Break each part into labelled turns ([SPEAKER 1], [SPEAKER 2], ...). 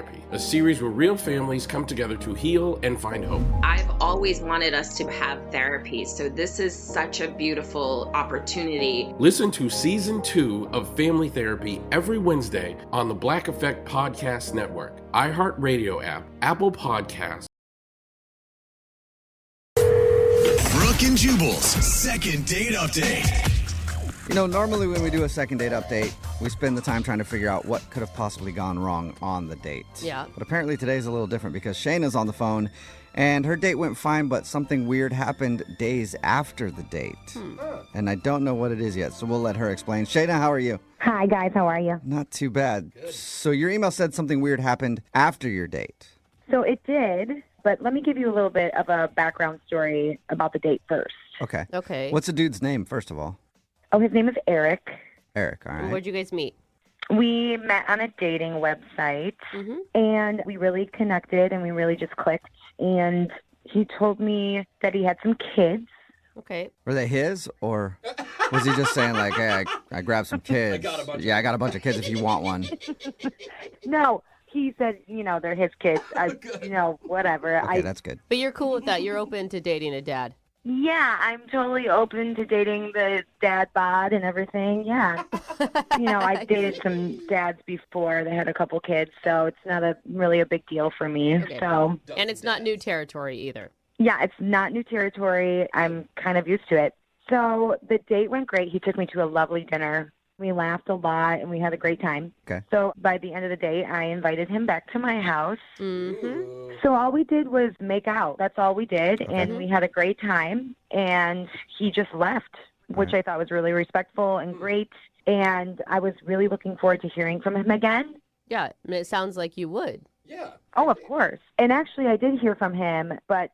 [SPEAKER 1] Therapy, a series where real families come together to heal and find hope.
[SPEAKER 2] I've always wanted us to have therapy, so this is such a beautiful opportunity.
[SPEAKER 1] Listen to Season 2 of Family Therapy every Wednesday on the Black Effect Podcast Network, iHeartRadio app, Apple Podcasts.
[SPEAKER 3] Brooke and Jubal's second date update.
[SPEAKER 4] You know, normally when we do a second date update, we spend the time trying to figure out what could have possibly gone wrong on the date.
[SPEAKER 5] Yeah.
[SPEAKER 4] But apparently today's a little different because Shayna's on the phone and her date went fine, but something weird happened days after the date. And I don't know what it is yet, so we'll let her explain. Shayna, how are you?
[SPEAKER 6] Hi, guys. How are you?
[SPEAKER 4] Not too bad. Good. So your email said something weird happened after your date.
[SPEAKER 6] So it did, but let me give you a little bit of a background story about the date first.
[SPEAKER 4] Okay.
[SPEAKER 5] Okay.
[SPEAKER 4] What's the dude's name, first of all?
[SPEAKER 6] Oh, his name is Eric.
[SPEAKER 4] Eric, all right.
[SPEAKER 5] Where'd you guys meet?
[SPEAKER 6] We met on a dating website, and we really connected, and we really just clicked. And he told me that he had some kids.
[SPEAKER 5] Okay.
[SPEAKER 4] Were they his, or was he just saying, like, hey, I grabbed some kids? I got a bunch of kids if you want one.
[SPEAKER 6] No, he said, they're his kids. Whatever.
[SPEAKER 4] Okay, that's good.
[SPEAKER 5] But you're cool with that. You're open to dating a dad.
[SPEAKER 6] Yeah, I'm totally open to dating the dad bod and everything. Yeah. I've dated some dads before. They had a couple kids, so it's not really a big deal for me.
[SPEAKER 5] Okay.
[SPEAKER 6] So.
[SPEAKER 5] And it's not new territory either.
[SPEAKER 6] Yeah, it's not new territory. I'm kind of used to it. So the date went great. He took me to a lovely dinner. We laughed a lot, and we had a great time.
[SPEAKER 4] Okay.
[SPEAKER 6] So by the end of the day, I invited him back to my house.
[SPEAKER 5] Mm-hmm.
[SPEAKER 6] So all we did was make out. That's all we did, and we had a great time. And he just left, which I thought was really respectful and great. And I was really looking forward to hearing from him again.
[SPEAKER 5] Yeah, it sounds like you would.
[SPEAKER 1] Yeah.
[SPEAKER 6] Oh, of course. And actually, I did hear from him, but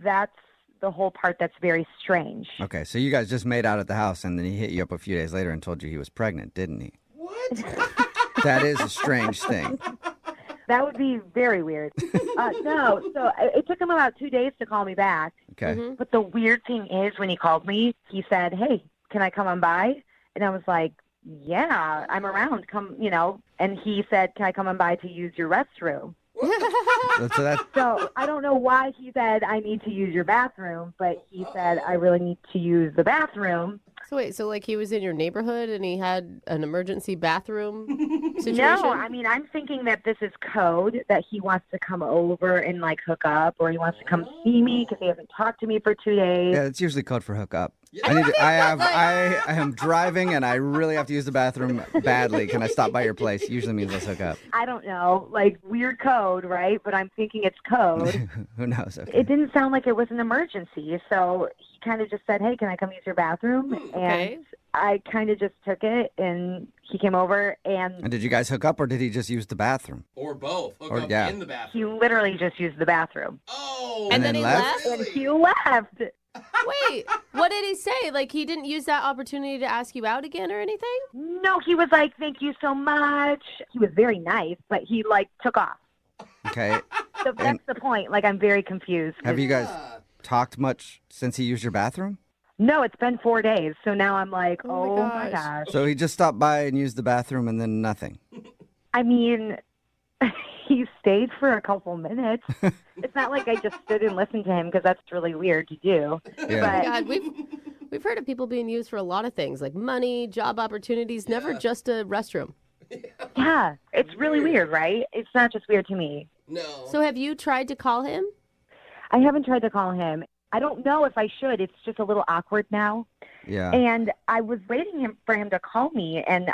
[SPEAKER 6] that's the whole part that's very strange.
[SPEAKER 4] Okay, so you guys just made out at the house, and then he hit you up a few days later and told you he was pregnant, didn't he?
[SPEAKER 1] What?
[SPEAKER 4] That is a strange thing.
[SPEAKER 6] That would be very weird. No, so it took him about 2 days to call me back.
[SPEAKER 4] Okay.
[SPEAKER 5] Mm-hmm.
[SPEAKER 6] But the weird thing is when he called me, he said, hey, can I come on by? And I was like, yeah, I'm around. Come, And he said, can I come on by to use your restroom? So I don't know why he said I need to use your bathroom, but he said I really need to use the bathroom.
[SPEAKER 5] So wait, so like he was in your neighborhood and he had an emergency bathroom situation?
[SPEAKER 6] No, I mean, I'm thinking that this is code, that he wants to come over and like hook up, or he wants to come see me because he hasn't talked to me for 2 days.
[SPEAKER 4] Yeah, it's usually code for hook up. I am driving and I really have to use the bathroom badly. Can I stop by your place? Usually means let's hook up.
[SPEAKER 6] I don't know, like weird code, right? But I'm thinking it's code.
[SPEAKER 4] Who knows? Okay.
[SPEAKER 6] It didn't sound like it was an emergency, so he kind of just said, hey, can I come use your bathroom?
[SPEAKER 5] Okay.
[SPEAKER 6] And I kind of just took it, and he came over,
[SPEAKER 4] And did you guys hook up, or did he just use the bathroom?
[SPEAKER 1] Or both. Hook
[SPEAKER 4] Or-
[SPEAKER 1] up
[SPEAKER 4] yeah.
[SPEAKER 1] in the bathroom.
[SPEAKER 6] he literally just used the bathroom.
[SPEAKER 1] Oh.
[SPEAKER 5] And then he left?
[SPEAKER 6] And he left.
[SPEAKER 5] Wait, what did he say? Like he didn't use that opportunity to ask you out again or anything?
[SPEAKER 6] No, he was like, thank you so much. He was very nice, but he like took off.
[SPEAKER 4] Okay.
[SPEAKER 6] So that's the point. Like, I'm very confused.
[SPEAKER 4] Have you guys talked much since he used your bathroom?
[SPEAKER 6] No, it's been 4 days. So now I'm like,
[SPEAKER 5] Oh my
[SPEAKER 6] my gosh.
[SPEAKER 4] So he just stopped by and used the bathroom and then nothing.
[SPEAKER 6] I mean, he stayed for a couple minutes. It's not like I just stood and listened to him because that's really weird to do.
[SPEAKER 4] Yeah.
[SPEAKER 5] God, we've heard of people being used for a lot of things, like money, job opportunities, never just a restroom.
[SPEAKER 6] Yeah, it's really weird, right? It's not just weird to me.
[SPEAKER 1] No.
[SPEAKER 5] So have you tried to call him?
[SPEAKER 6] I haven't tried to call him. I don't know if I should. It's just a little awkward now.
[SPEAKER 4] Yeah.
[SPEAKER 6] And I was waiting for him to call me, and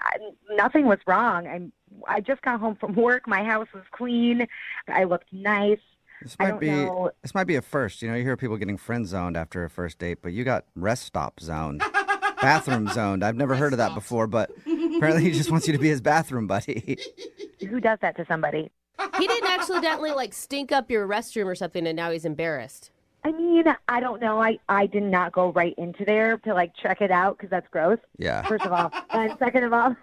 [SPEAKER 6] nothing was wrong. I just got home from work. My house was clean. I looked nice.
[SPEAKER 4] This
[SPEAKER 6] I
[SPEAKER 4] might
[SPEAKER 6] don't
[SPEAKER 4] be
[SPEAKER 6] know.
[SPEAKER 4] this might be a first. You hear people getting friend zoned after a first date, but you got rest stop zoned, bathroom zoned. I've never heard of that before, but apparently he just wants you to be his bathroom buddy.
[SPEAKER 6] Who does that to somebody?
[SPEAKER 5] He didn't accidentally like stink up your restroom or something and now he's embarrassed.
[SPEAKER 6] I mean, I don't know. I did not go right into there to like check it out because that's gross.
[SPEAKER 4] Yeah.
[SPEAKER 6] First of all, and second of all,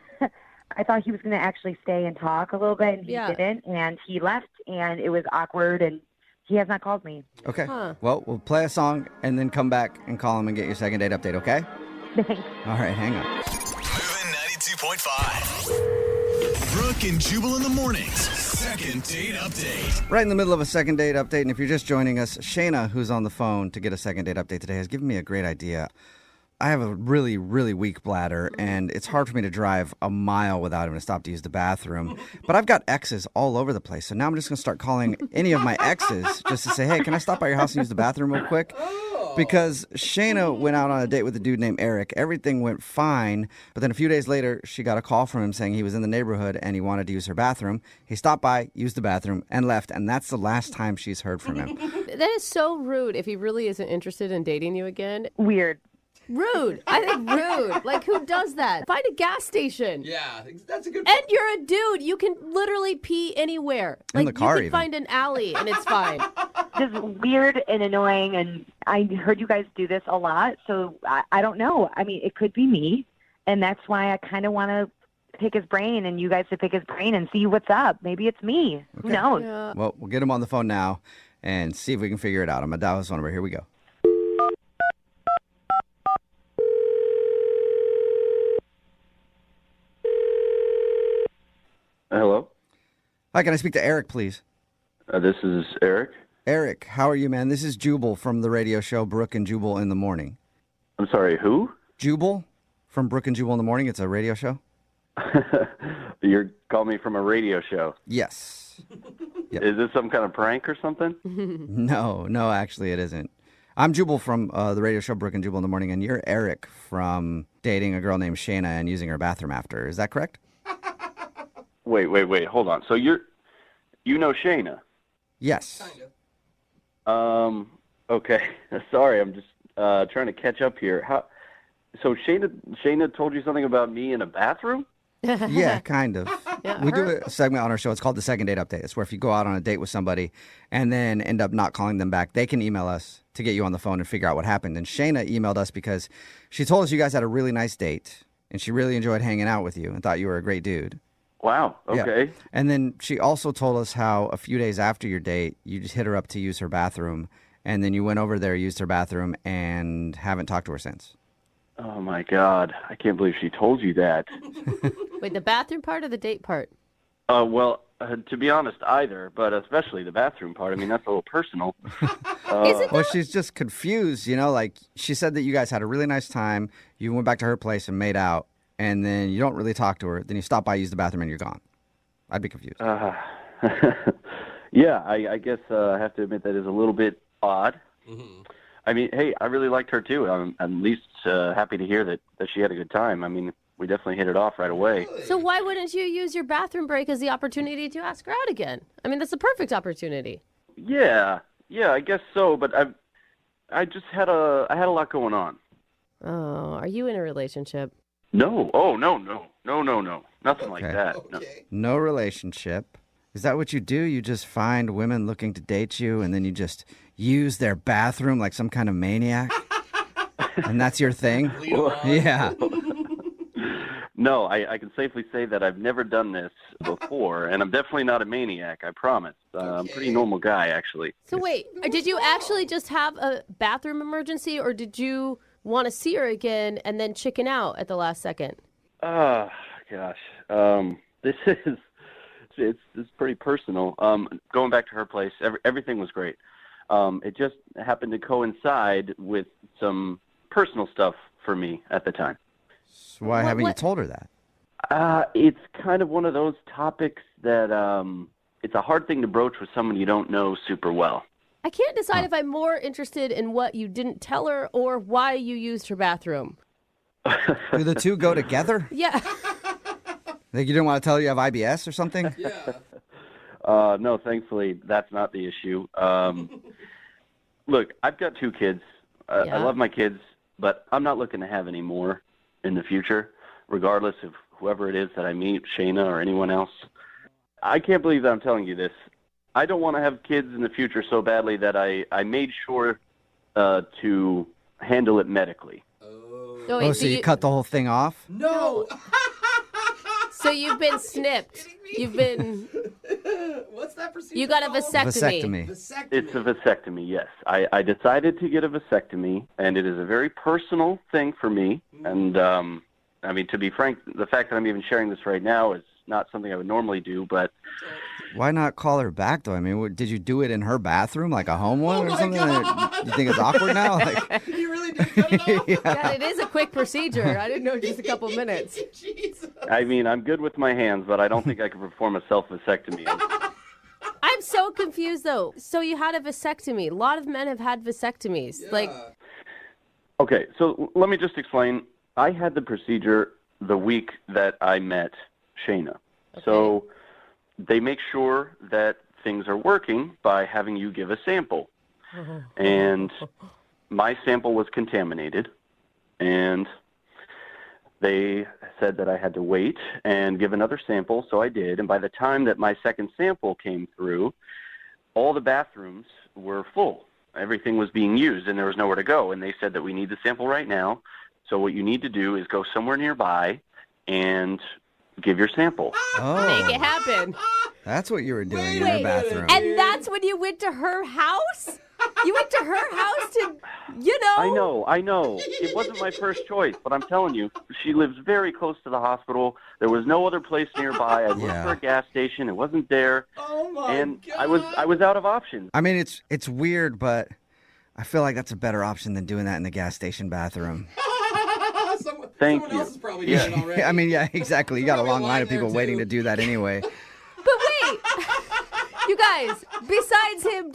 [SPEAKER 6] I thought he was going to actually stay and talk a little bit, and he didn't. And he left, and it was awkward, and he has not called me.
[SPEAKER 4] Okay.
[SPEAKER 5] Huh.
[SPEAKER 4] Well, we'll play a song and then come back and call him and get your second date update. Okay.
[SPEAKER 6] Thanks.
[SPEAKER 4] All right. Hang on.
[SPEAKER 3] Moving 92.5. Brooke and Jubal in the mornings. second date update.
[SPEAKER 4] Right in the middle of a second date update, and if you're just joining us, Shayna, who's on the phone to get a second date update today, has given me a great idea. I have a really, really weak bladder, and it's hard for me to drive a mile without having to stop to use the bathroom. But I've got exes all over the place, so now I'm just going to start calling any of my exes just to say, hey, can I stop by your house and use the bathroom real quick? Because Shayna went out on a date with a dude named Eric. Everything went fine, but then a few days later, she got a call from him saying he was in the neighborhood and he wanted to use her bathroom. He stopped by, used the bathroom, and left, and that's the last time she's heard from him.
[SPEAKER 5] That is so rude if he really isn't interested in dating you again.
[SPEAKER 6] Weird.
[SPEAKER 5] Rude. I think rude. Like, who does that? Find a gas station.
[SPEAKER 1] Yeah, that's a good
[SPEAKER 5] And you're a dude. You can literally pee anywhere.
[SPEAKER 4] In the car,
[SPEAKER 5] you can
[SPEAKER 4] even.
[SPEAKER 5] find an alley and it's fine.
[SPEAKER 6] Just weird and annoying, and I heard you guys do this a lot, so I don't know. I mean, it could be me, and that's why I kind of want to pick his brain and you guys to pick his brain and see what's up. Maybe it's me. Who knows?
[SPEAKER 5] Yeah.
[SPEAKER 4] Well, we'll get him on the phone now and see if we can figure it out. I'm going to dial his phone number. Here we go.
[SPEAKER 7] Hello.
[SPEAKER 4] Hi, can I speak to Eric, please?
[SPEAKER 7] This is Eric.
[SPEAKER 4] Eric, how are you, man? This is Jubal from the radio show Brooke and Jubal in the Morning.
[SPEAKER 7] I'm sorry, who?
[SPEAKER 4] Jubal from Brooke and Jubal in the Morning. It's a radio show.
[SPEAKER 7] You're calling me from a radio show.
[SPEAKER 4] Yes. Yep.
[SPEAKER 7] Is this some kind of prank or something?
[SPEAKER 4] No, actually it isn't. I'm Jubal from the radio show Brooke and Jubal in the Morning, and you're Eric from dating a girl named Shayna and using her bathroom after. Is that correct?
[SPEAKER 7] Wait, hold on. So you know Shayna?
[SPEAKER 4] Yes.
[SPEAKER 7] Okay. Sorry, I'm just trying to catch up here. So Shayna told you something about me in a bathroom?
[SPEAKER 4] Yeah, kind of.
[SPEAKER 5] Yeah,
[SPEAKER 4] We do a segment on our show. It's called the Second Date Update. It's where if you go out on a date with somebody and then end up not calling them back, they can email us to get you on the phone and figure out what happened. And Shayna emailed us because she told us you guys had a really nice date and she really enjoyed hanging out with you and thought you were a great dude.
[SPEAKER 7] Wow, okay.
[SPEAKER 4] Yeah. And then she also told us how a few days after your date, you just hit her up to use her bathroom, and then you went over there, used her bathroom, and haven't talked to her since.
[SPEAKER 7] Oh, my God. I can't believe she told you that.
[SPEAKER 5] Wait, the bathroom part or the date part?
[SPEAKER 7] Well, to be honest, either, but especially the bathroom part. I mean, that's a little personal.
[SPEAKER 5] Is it
[SPEAKER 4] Well, she's just confused, like she said that you guys had a really nice time, you went back to her place and made out, and then you don't really talk to her, then you stop by, use the bathroom, and you're gone. I'd be confused.
[SPEAKER 7] Yeah, I guess I have to admit that is a little bit odd. Mm-hmm. I mean, hey, I really liked her too. I'm at least happy to hear that she had a good time. I mean, we definitely hit it off right away.
[SPEAKER 5] So why wouldn't you use your bathroom break as the opportunity to ask her out again? I mean, that's the perfect opportunity.
[SPEAKER 7] Yeah, I guess so. But I just had a lot going on.
[SPEAKER 5] Oh, are you in a relationship?
[SPEAKER 7] No. Oh, no. Nothing like that. No.
[SPEAKER 4] No relationship. Is that what you do? You just find women looking to date you, and then you just use their bathroom like some kind of maniac? And that's your thing? Yeah.
[SPEAKER 7] No, I can safely say that I've never done this before, and I'm definitely not a maniac, I promise. I'm a pretty normal guy, actually.
[SPEAKER 5] So wait, did you actually just have a bathroom emergency, or did you want to see her again and then chicken out at the last second?
[SPEAKER 7] Oh, gosh. This is... It's pretty personal. Going back to her place, everything was great. It just happened to coincide with some personal stuff for me at the time.
[SPEAKER 4] So why haven't you told her that?
[SPEAKER 7] It's kind of one of those topics that it's a hard thing to broach with someone you don't know super well.
[SPEAKER 5] I can't decide if I'm more interested in what you didn't tell her or why you used her bathroom.
[SPEAKER 4] Do the two go together?
[SPEAKER 5] Yeah.
[SPEAKER 4] Like you didn't want to tell her you have IBS or something?
[SPEAKER 7] Yeah. No, thankfully, that's not the issue. Look, I've got 2 kids. I love my kids, but I'm not looking to have any more in the future, regardless of whoever it is that I meet, Shayna or anyone else. I can't believe that I'm telling you this. I don't want to have kids in the future so badly that I made sure to handle it medically.
[SPEAKER 5] Wait,
[SPEAKER 4] so you cut the whole thing off?
[SPEAKER 1] No.
[SPEAKER 5] So you've been snipped. You've been...
[SPEAKER 1] What's that procedure?
[SPEAKER 5] You got a
[SPEAKER 4] Vasectomy.
[SPEAKER 7] It's a vasectomy, yes. I decided to get a vasectomy, and it is a very personal thing for me. And, I mean, to be frank, the fact that I'm even sharing this right now is not something I would normally do, but
[SPEAKER 4] Why not call her back, though? I mean, did you do it in her bathroom, like a home one or something? You think it's awkward now? Like,
[SPEAKER 1] You really did cut it off?
[SPEAKER 4] yeah.
[SPEAKER 5] God, it is a quick procedure. I didn't know just a couple minutes.
[SPEAKER 1] Jesus.
[SPEAKER 7] I mean, I'm good with my hands, but I don't think I could perform a self-vasectomy.
[SPEAKER 5] I'm so confused, though. So you had a vasectomy. A lot of men have had vasectomies.
[SPEAKER 1] Yeah.
[SPEAKER 5] Like,
[SPEAKER 7] Okay, so let me just explain. I had the procedure the week that I met Shayna. So they make sure that things are working by having you give a sample. And my sample was contaminated, and they said that I had to wait and give another sample, so I did. And by the time that my second sample came through, all the bathrooms were full. Everything was being used, and there was nowhere to go. And they said that we need the sample right now, so what you need to do is go somewhere nearby and give your sample.
[SPEAKER 5] make it happen.
[SPEAKER 4] That's what you were doing in
[SPEAKER 5] Wait,
[SPEAKER 4] her bathroom.
[SPEAKER 5] And that's when you went to her house? You went to her house to,
[SPEAKER 7] I know. It wasn't my first choice, but I'm telling you, she lives very close to the hospital. There was no other place nearby. I looked for a gas station. It wasn't there.
[SPEAKER 1] Oh, my
[SPEAKER 7] And
[SPEAKER 1] God.
[SPEAKER 7] I was out of options.
[SPEAKER 4] I mean, it's weird, but I feel like that's a better option than doing that in the gas station bathroom.
[SPEAKER 7] Thank
[SPEAKER 1] Someone
[SPEAKER 7] you.
[SPEAKER 1] else is probably doing it already.
[SPEAKER 4] I mean, yeah, exactly. You got a
[SPEAKER 1] Probably
[SPEAKER 4] long line of
[SPEAKER 1] there,
[SPEAKER 4] people
[SPEAKER 1] too.
[SPEAKER 4] waiting to do that anyway.
[SPEAKER 5] But wait, you guys, besides him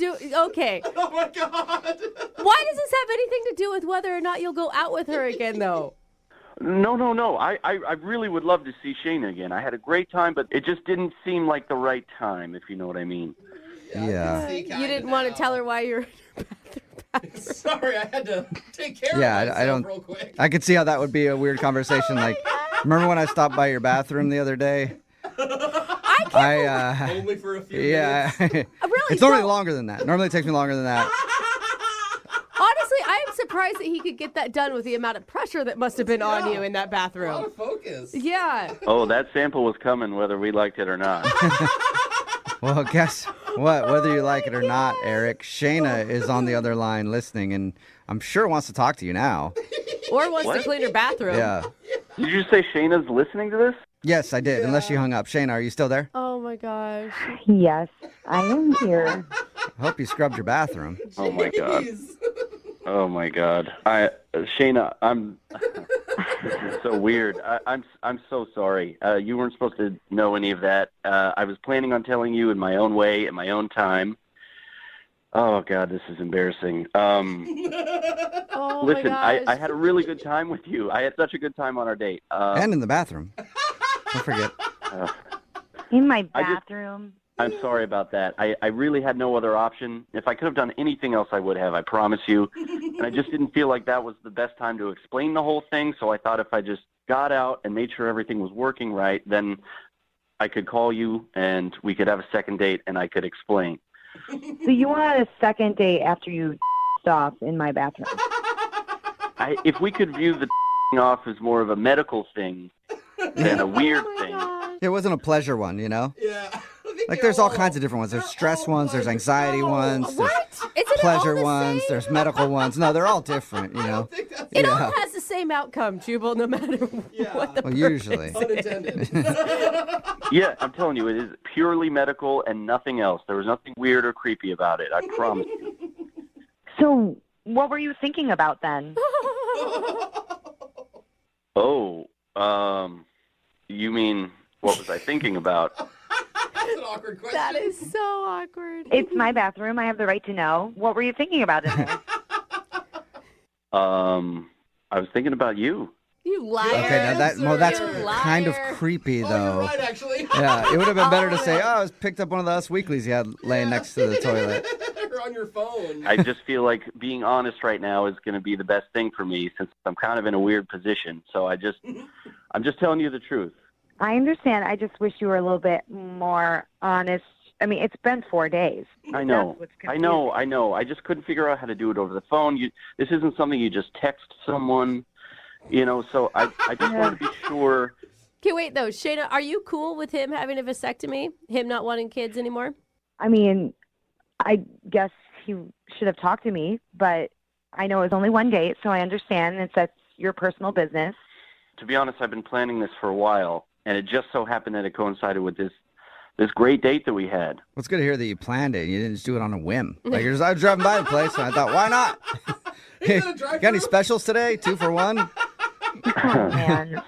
[SPEAKER 5] okay.
[SPEAKER 1] Oh, my God.
[SPEAKER 5] Why does this have anything to do with whether or not you'll go out with her again, though?
[SPEAKER 7] No. I really would love to see Shayna again. I had a great time, but it just didn't seem like the right time, if you know what I mean.
[SPEAKER 4] Yeah.
[SPEAKER 1] See
[SPEAKER 5] You
[SPEAKER 1] kinda
[SPEAKER 5] didn't want to
[SPEAKER 1] now.
[SPEAKER 5] tell her why you're in her bathroom.
[SPEAKER 1] Sorry, I had to take care
[SPEAKER 4] Yeah,
[SPEAKER 1] of myself
[SPEAKER 4] I don't.
[SPEAKER 1] real quick.
[SPEAKER 4] I could see how that would be a weird conversation. Like, remember when I stopped by your bathroom the other day?
[SPEAKER 1] Only for a few
[SPEAKER 4] Yeah.
[SPEAKER 1] minutes.
[SPEAKER 5] Really?
[SPEAKER 4] It's normally
[SPEAKER 5] So,
[SPEAKER 4] longer than that. Normally it takes me longer than that.
[SPEAKER 5] honestly, I am surprised that he could get that done with the amount of pressure that must have been on
[SPEAKER 1] Yeah.
[SPEAKER 5] you in that
[SPEAKER 1] A lot
[SPEAKER 5] bathroom.
[SPEAKER 1] of focus.
[SPEAKER 5] Yeah.
[SPEAKER 7] Oh, that sample was coming whether we liked it or not.
[SPEAKER 4] Well, guess what? Whether you like it or not, Eric, Shayna is on the other line listening, and I'm sure wants to talk to you now.
[SPEAKER 5] Or wants to
[SPEAKER 7] What?
[SPEAKER 5] clean her bathroom.
[SPEAKER 4] Yeah.
[SPEAKER 7] Did you say Shayna's listening to this?
[SPEAKER 4] Yes, I did. Unless you hung up. Shayna, are you still there?
[SPEAKER 5] Oh my gosh.
[SPEAKER 6] Yes, I am here.
[SPEAKER 4] I hope you scrubbed your bathroom.
[SPEAKER 7] Oh my God.
[SPEAKER 1] Jeez.
[SPEAKER 7] Oh my God. Shayna, this is so weird. I'm so sorry. You weren't supposed to know any of that. I was planning on telling you in my own way, at my own time. Oh God, this is embarrassing.
[SPEAKER 5] Oh
[SPEAKER 7] Listen,
[SPEAKER 5] my gosh.
[SPEAKER 7] I had a really good time with you. I had such a good time on our date.
[SPEAKER 4] And in the bathroom. Don't forget.
[SPEAKER 6] In my
[SPEAKER 7] I just-
[SPEAKER 6] bathroom.
[SPEAKER 7] I'm sorry about that. I really had no other option. If I could have done anything else, I would have, I promise you. And I just didn't feel like that was the best time to explain the whole thing, so I thought if I just got out and made sure everything was working right, then I could call you and we could have a second date and I could explain.
[SPEAKER 6] So you want a second date after you off in my bathroom?
[SPEAKER 7] If we could view the off as more of a medical thing than a weird
[SPEAKER 5] Oh my
[SPEAKER 7] thing.
[SPEAKER 5] gosh.
[SPEAKER 4] It wasn't a pleasure one, you know?
[SPEAKER 1] Yeah.
[SPEAKER 4] Like, there's all kinds of different ones. There's stress ones, there's anxiety ones, there's
[SPEAKER 5] What? Isn't it all
[SPEAKER 4] pleasure
[SPEAKER 5] the
[SPEAKER 4] ones,
[SPEAKER 5] same?
[SPEAKER 4] there's medical ones. No, they're all different, you know?
[SPEAKER 5] It
[SPEAKER 4] Yeah.
[SPEAKER 5] all has the same outcome, Jubal, no matter what the
[SPEAKER 4] Well,
[SPEAKER 5] purpose
[SPEAKER 4] usually.
[SPEAKER 5] is.
[SPEAKER 1] Unintended.
[SPEAKER 7] Yeah, I'm telling you, it is purely medical and nothing else. There was nothing weird or creepy about it, I promise you.
[SPEAKER 6] So what were you thinking about then?
[SPEAKER 7] Oh, you mean, what was I thinking about?
[SPEAKER 1] That's an awkward question.
[SPEAKER 5] That is so awkward.
[SPEAKER 6] It's my bathroom. I have the right to know. What were you thinking about in there?
[SPEAKER 7] I was thinking about you.
[SPEAKER 5] You liar.
[SPEAKER 4] Okay, now that's
[SPEAKER 5] You
[SPEAKER 4] kind of
[SPEAKER 5] liar.
[SPEAKER 4] creepy,
[SPEAKER 1] Oh,
[SPEAKER 4] though.
[SPEAKER 1] you're right, actually.
[SPEAKER 4] Yeah, it would have been better to say, oh, I was picked up one of the Us Weeklies you had laying next to the toilet.
[SPEAKER 1] You're on your phone.
[SPEAKER 7] I just feel like being honest right now is going to be the best thing for me since I'm kind of in a weird position. So I'm just telling you the truth.
[SPEAKER 6] I understand. I just wish you were a little bit more honest. I mean, it's been 4 days.
[SPEAKER 7] I know.
[SPEAKER 6] That's what's
[SPEAKER 7] I know. I just couldn't figure out how to do it over the phone. This isn't something you just text someone, you know, so I just want to be sure.
[SPEAKER 5] Okay, wait, though. Shayna, are you cool with him having a vasectomy? Him not wanting kids anymore?
[SPEAKER 6] I mean, I guess he should have talked to me, but I know it was only one date, so I understand that's your personal business.
[SPEAKER 7] To be honest, I've been planning this for a while, and it just so happened that it coincided with this great date that we had.
[SPEAKER 4] Well, it's good to hear that you planned it. You didn't just do it on a whim. Like, I was driving by the place, and I thought, why not? Hey, got any specials today? 2 for 1?
[SPEAKER 6] Oh, man.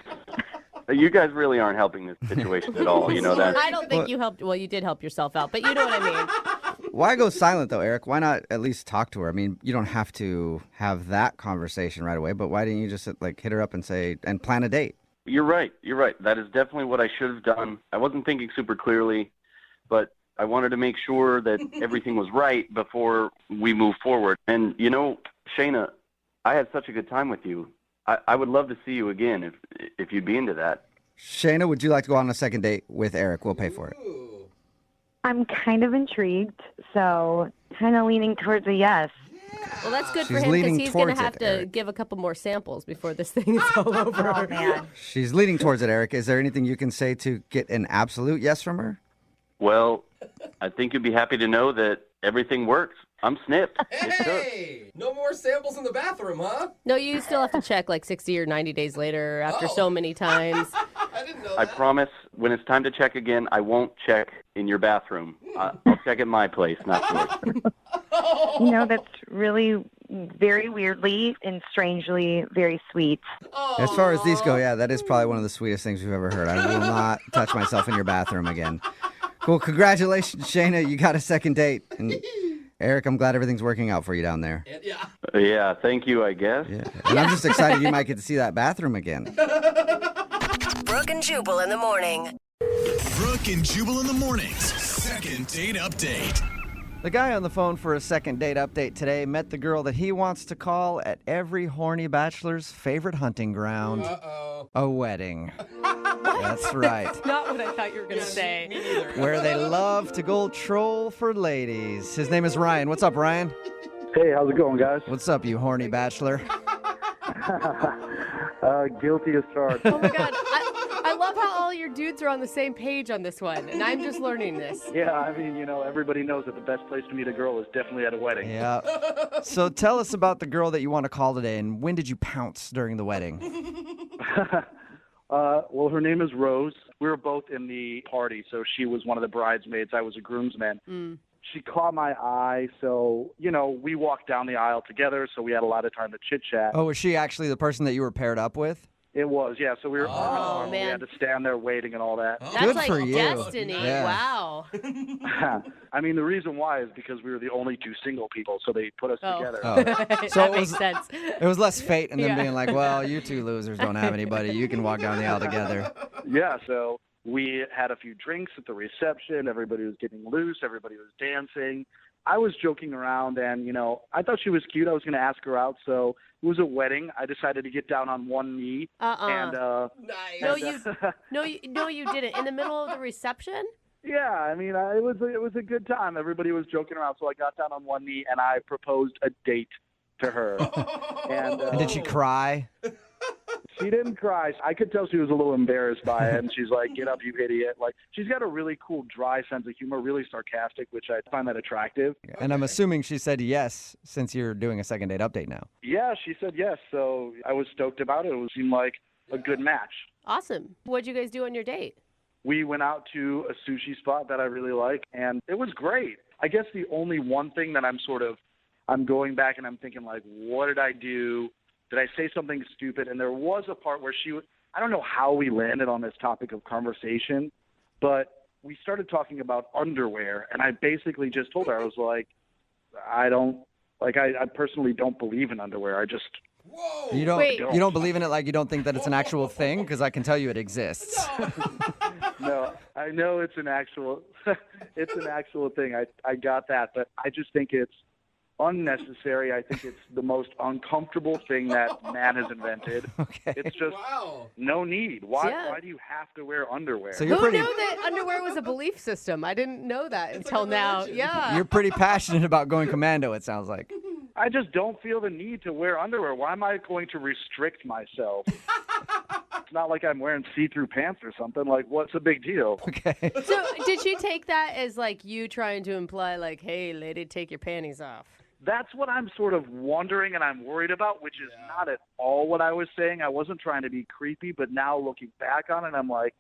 [SPEAKER 7] You guys really aren't helping this situation at all. You know that.
[SPEAKER 5] I don't think you helped. Well, you did help yourself out, but you know what I mean.
[SPEAKER 4] Why go silent, though, Eric? Why not at least talk to her? I mean, you don't have to have that conversation right away, but why didn't you just, like, hit her up and say, and plan a date?
[SPEAKER 7] You're right. That is definitely what I should have done. I wasn't thinking super clearly, but I wanted to make sure that everything was right before we move forward. And, you know, Shayna, I had such a good time with you. I would love to see you again if you'd be into that.
[SPEAKER 4] Shayna, would you like to go on a second date with Eric? We'll pay for it.
[SPEAKER 6] I'm kind of intrigued, so kind of leaning towards a yes.
[SPEAKER 5] Well, that's good for
[SPEAKER 4] She's
[SPEAKER 5] him
[SPEAKER 4] leaning
[SPEAKER 5] because he's going to
[SPEAKER 4] towards
[SPEAKER 5] have
[SPEAKER 4] it,
[SPEAKER 5] to
[SPEAKER 4] Eric.
[SPEAKER 5] give a couple more samples before this thing is all over.
[SPEAKER 6] Oh, man.
[SPEAKER 4] She's leaning towards it, Eric. Is there anything you can say to get an absolute yes from her?
[SPEAKER 7] Well, I think you'd be happy to know that everything works. I'm snipped.
[SPEAKER 1] Hey! No more samples in the bathroom, huh?
[SPEAKER 5] No, you still have to check like 60 or 90 days later after so many times.
[SPEAKER 1] I didn't know
[SPEAKER 7] I
[SPEAKER 1] that.
[SPEAKER 7] promise when it's time to check again, I won't check in your bathroom. I'll check at my place, not yours.
[SPEAKER 6] You know, that's really very weirdly and strangely very sweet.
[SPEAKER 4] As far as these go, yeah, that is probably one of the sweetest things we've ever heard. I will not touch myself in your bathroom again. Cool. Congratulations, Shayna. You got a second date. And Eric, I'm glad everything's working out for you down there.
[SPEAKER 1] Yeah.
[SPEAKER 7] Yeah, thank you, I guess.
[SPEAKER 4] Yeah. And I'm just excited you might get to see that bathroom again.
[SPEAKER 8] Brooke and Jubal in the morning.
[SPEAKER 3] Brooke and Jubal in the mornings. Second date update.
[SPEAKER 4] The guy on the phone for a second date update today met the girl that he wants to call at every horny bachelor's favorite hunting ground, a wedding. That's right.
[SPEAKER 5] Not what I thought you were going to say.
[SPEAKER 4] Where they love to go troll for ladies. His name is Ryan. What's up, Ryan?
[SPEAKER 9] Hey, how's it going, guys?
[SPEAKER 4] What's up, you horny bachelor?
[SPEAKER 9] Guilty as charged.
[SPEAKER 5] Oh my God. I love how all your dudes are on the same page on this one, and I'm just learning this.
[SPEAKER 9] Yeah, I mean, you know, everybody knows that the best place to meet a girl is definitely at a wedding.
[SPEAKER 4] Yeah. So tell us about the girl that you want to call today, and when did you pounce during the wedding?
[SPEAKER 9] Well, her name is Rose. We were both in the party, so she was one of the bridesmaids. I was a groomsman. She caught my eye, so, you know, we walked down the aisle together, so we had a lot of time to chit-chat.
[SPEAKER 4] Oh, was she actually the person that you were paired up with?
[SPEAKER 9] It was, yeah, so we were arm in arm. We
[SPEAKER 5] man.
[SPEAKER 9] had to stand there waiting and all that.
[SPEAKER 5] That's
[SPEAKER 4] Good
[SPEAKER 5] like
[SPEAKER 4] for you.
[SPEAKER 5] destiny.
[SPEAKER 4] Yeah.
[SPEAKER 5] Wow.
[SPEAKER 9] I mean, the reason why is because we were the only two single people, so they put us together.
[SPEAKER 4] Oh. So
[SPEAKER 5] That
[SPEAKER 4] it
[SPEAKER 5] makes
[SPEAKER 4] was-
[SPEAKER 5] sense.
[SPEAKER 4] It was less fate and them
[SPEAKER 5] Yeah.
[SPEAKER 4] being like, well, you two losers don't have anybody. You can walk down the aisle together.
[SPEAKER 9] Yeah, so we had a few drinks at the reception. Everybody was getting loose. Everybody was dancing. I was joking around, and, you know, I thought she was cute. I was going to ask her out, so it was a wedding. I decided to get down on one knee. And,
[SPEAKER 1] Nice.
[SPEAKER 5] No, you didn't. In the middle of the reception?
[SPEAKER 9] yeah, I mean, it was a good time. Everybody was joking around, so I got down on one knee, and I proposed a date to her. And
[SPEAKER 4] And did she cry?
[SPEAKER 9] She didn't cry. I could tell she was a little embarrassed by it, and she's like, "Get up, you idiot!" Like, she's got a really cool, dry sense of humor, really sarcastic, which I find that attractive.
[SPEAKER 4] And I'm assuming she said yes since you're doing a second date update now.
[SPEAKER 9] Yeah, she said yes, so I was stoked about it. It seemed like a good match.
[SPEAKER 5] Awesome. What'd you guys do on your date?
[SPEAKER 9] We went out to a sushi spot that I really like, and it was great. I guess the only one thing that I'm going back and I'm thinking, like, what did I do? Did I say something stupid? And there was a part where I don't know how we landed on this topic of conversation, but we started talking about underwear, and I basically just told her, I was like, I personally don't believe in underwear. I just,
[SPEAKER 1] Whoa.
[SPEAKER 4] You don't
[SPEAKER 5] Wait.
[SPEAKER 4] you don't believe in it like you don't think that it's an actual thing? Because I can tell you it exists.
[SPEAKER 9] no, I know it's an actual thing. I got that, but I just think it's unnecessary. I think it's the most uncomfortable thing that man has invented.
[SPEAKER 4] Okay.
[SPEAKER 9] It's just
[SPEAKER 1] Wow.
[SPEAKER 9] no need. Why
[SPEAKER 5] Yeah.
[SPEAKER 9] do you have to wear underwear?
[SPEAKER 4] So you're
[SPEAKER 5] Who
[SPEAKER 4] pretty
[SPEAKER 5] knew that underwear was a belief system? I didn't know that until now.
[SPEAKER 1] religion.
[SPEAKER 5] Yeah.
[SPEAKER 4] you're pretty passionate about going commando, it sounds like.
[SPEAKER 9] I just don't feel the need to wear underwear. Why am I going to restrict myself? It's not like I'm wearing see-through pants or something. Like, what's the big deal?
[SPEAKER 4] Okay.
[SPEAKER 5] So did she take that as like you trying to imply like, hey, lady, take your panties off?
[SPEAKER 9] That's what I'm sort of wondering and I'm worried about, which is not at all what I was saying. I wasn't trying to be creepy, but now looking back on it, I'm like,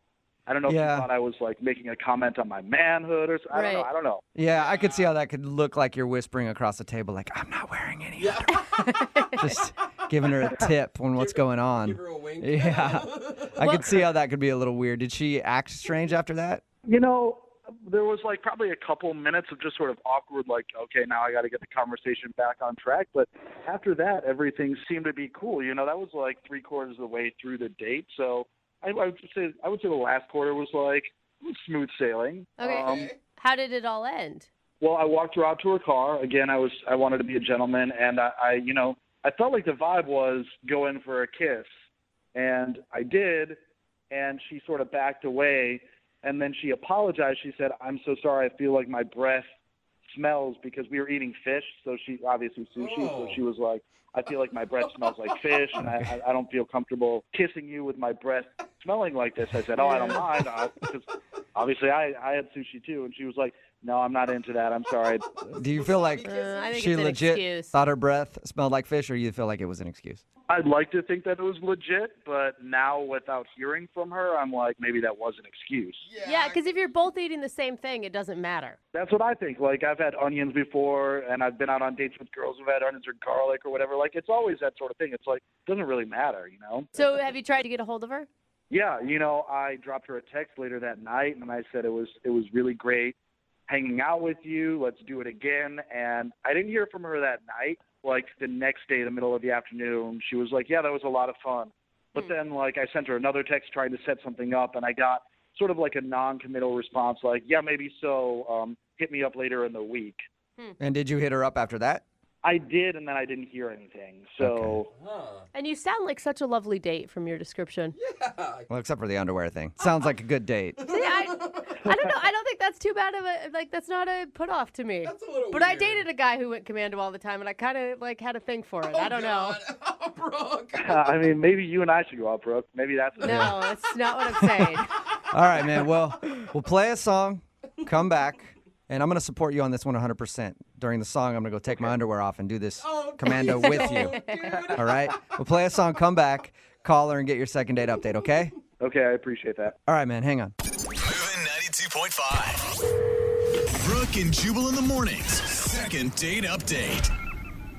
[SPEAKER 9] I don't know if he thought I was like making a comment on my manhood or something. I don't know.
[SPEAKER 4] Yeah, I could see how that could look like you're whispering across the table, like, I'm not wearing any. Yeah. Just giving her a tip on what's going on.
[SPEAKER 1] Give her a wink.
[SPEAKER 4] Yeah. I could see how that could be a little weird. Did she act strange after that?
[SPEAKER 9] You know, there was like probably a couple minutes of just sort of awkward, like, okay, now I got to get the conversation back on track. But after that, everything seemed to be cool. You know, that was like 3/4 of the way through the date. So I would say the last quarter was like smooth sailing.
[SPEAKER 5] Okay. How did it all end?
[SPEAKER 9] Well, I walked her out to her car. Again, I wanted to be a gentleman, and I felt like the vibe was go in for a kiss, and I did, and she sort of backed away. And then she apologized. She said, "I'm so sorry. I feel like my breath smells," because we were eating fish. So she obviously sushi. So she was like, "I feel like my breath smells like fish, and I don't feel comfortable kissing you with my breath smelling like this." I said, "Oh, I don't mind," because obviously I had sushi too. And she was like, "No, I'm not into that. I'm sorry."
[SPEAKER 4] Do you feel like
[SPEAKER 5] I think
[SPEAKER 4] she
[SPEAKER 5] it's an
[SPEAKER 4] legit
[SPEAKER 5] excuse.
[SPEAKER 4] thought her breath smelled like fish, or you feel like it was an excuse?
[SPEAKER 9] I'd like to think that it was legit, but now without hearing from her, I'm like, maybe that was an excuse.
[SPEAKER 5] Yeah, because if you're both eating the same thing, it doesn't matter.
[SPEAKER 9] That's what I think. Like, I've had onions before, and I've been out on dates with girls who've had onions or garlic or whatever. Like, it's always that sort of thing. It's like, it doesn't really matter, you know?
[SPEAKER 5] So have you tried to get a hold of her?
[SPEAKER 9] Yeah, you know, I dropped her a text later that night, and I said it was really great hanging out with you. Let's do it again. And I didn't hear from her that night. Like, the next day, the middle of the afternoon, she was like, "Yeah, that was a lot of fun." But then, like, I sent her another text trying to set something up, and I got sort of like a non-committal response, like, "Yeah, maybe so. Hit me up later in the week."
[SPEAKER 4] And did you hit her up after that?
[SPEAKER 9] I did, and then I didn't hear anything. So,
[SPEAKER 5] And you sound like such a lovely date from your description.
[SPEAKER 4] Well, except for the underwear thing. Sounds like a good date.
[SPEAKER 5] See, I don't know. I don't think that's too bad of a, like, that's not a put off to me.
[SPEAKER 1] That's a little
[SPEAKER 5] But I
[SPEAKER 1] weird.
[SPEAKER 5] dated a guy who went commando all the time, and I kind of, like, had a thing for it. I don't know.
[SPEAKER 1] Brooke.
[SPEAKER 9] I mean, maybe you and I should go out, Brooke. Maybe that's
[SPEAKER 5] No, that's not what I'm saying.
[SPEAKER 4] All right, man. Well, we'll play a song, come back, and I'm going to support you on this one 100%. During the song, I'm going to go take my underwear off and do this commando with you. All right? We'll play a song, come back, call her, and get your second date update, okay?
[SPEAKER 9] Okay, I appreciate that.
[SPEAKER 4] All right, man. Hang on.
[SPEAKER 3] Moving 92.5. Brooke and Jubal in the mornings. Second date update.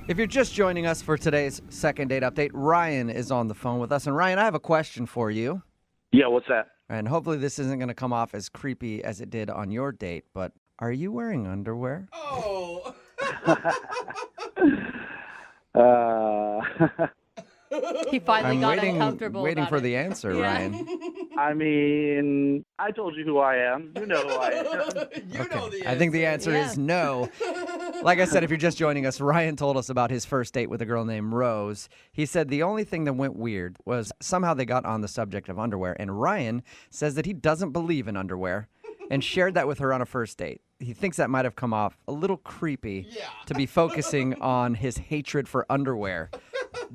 [SPEAKER 4] If you're just joining us for today's second date update, Ryan is on the phone with us. And Ryan, I have a question for you.
[SPEAKER 9] Yeah, what's that?
[SPEAKER 4] And hopefully this isn't going to come off as creepy as it did on your date, but are you wearing underwear?
[SPEAKER 1] Oh.
[SPEAKER 5] He finally
[SPEAKER 4] I'm
[SPEAKER 5] got uncomfortable
[SPEAKER 4] waiting
[SPEAKER 5] about
[SPEAKER 4] for
[SPEAKER 5] it.
[SPEAKER 4] the answer,
[SPEAKER 5] Yeah.
[SPEAKER 4] Ryan.
[SPEAKER 9] I mean, I told you who I am. You know who I am.
[SPEAKER 1] You know the answer.
[SPEAKER 4] I think the answer is no. Like I said, if you're just joining us, Ryan told us about his first date with a girl named Rose. He said the only thing that went weird was somehow they got on the subject of underwear, and Ryan says that he doesn't believe in underwear and shared that with her on a first date. He thinks that might have come off a little creepy to be focusing on his hatred for underwear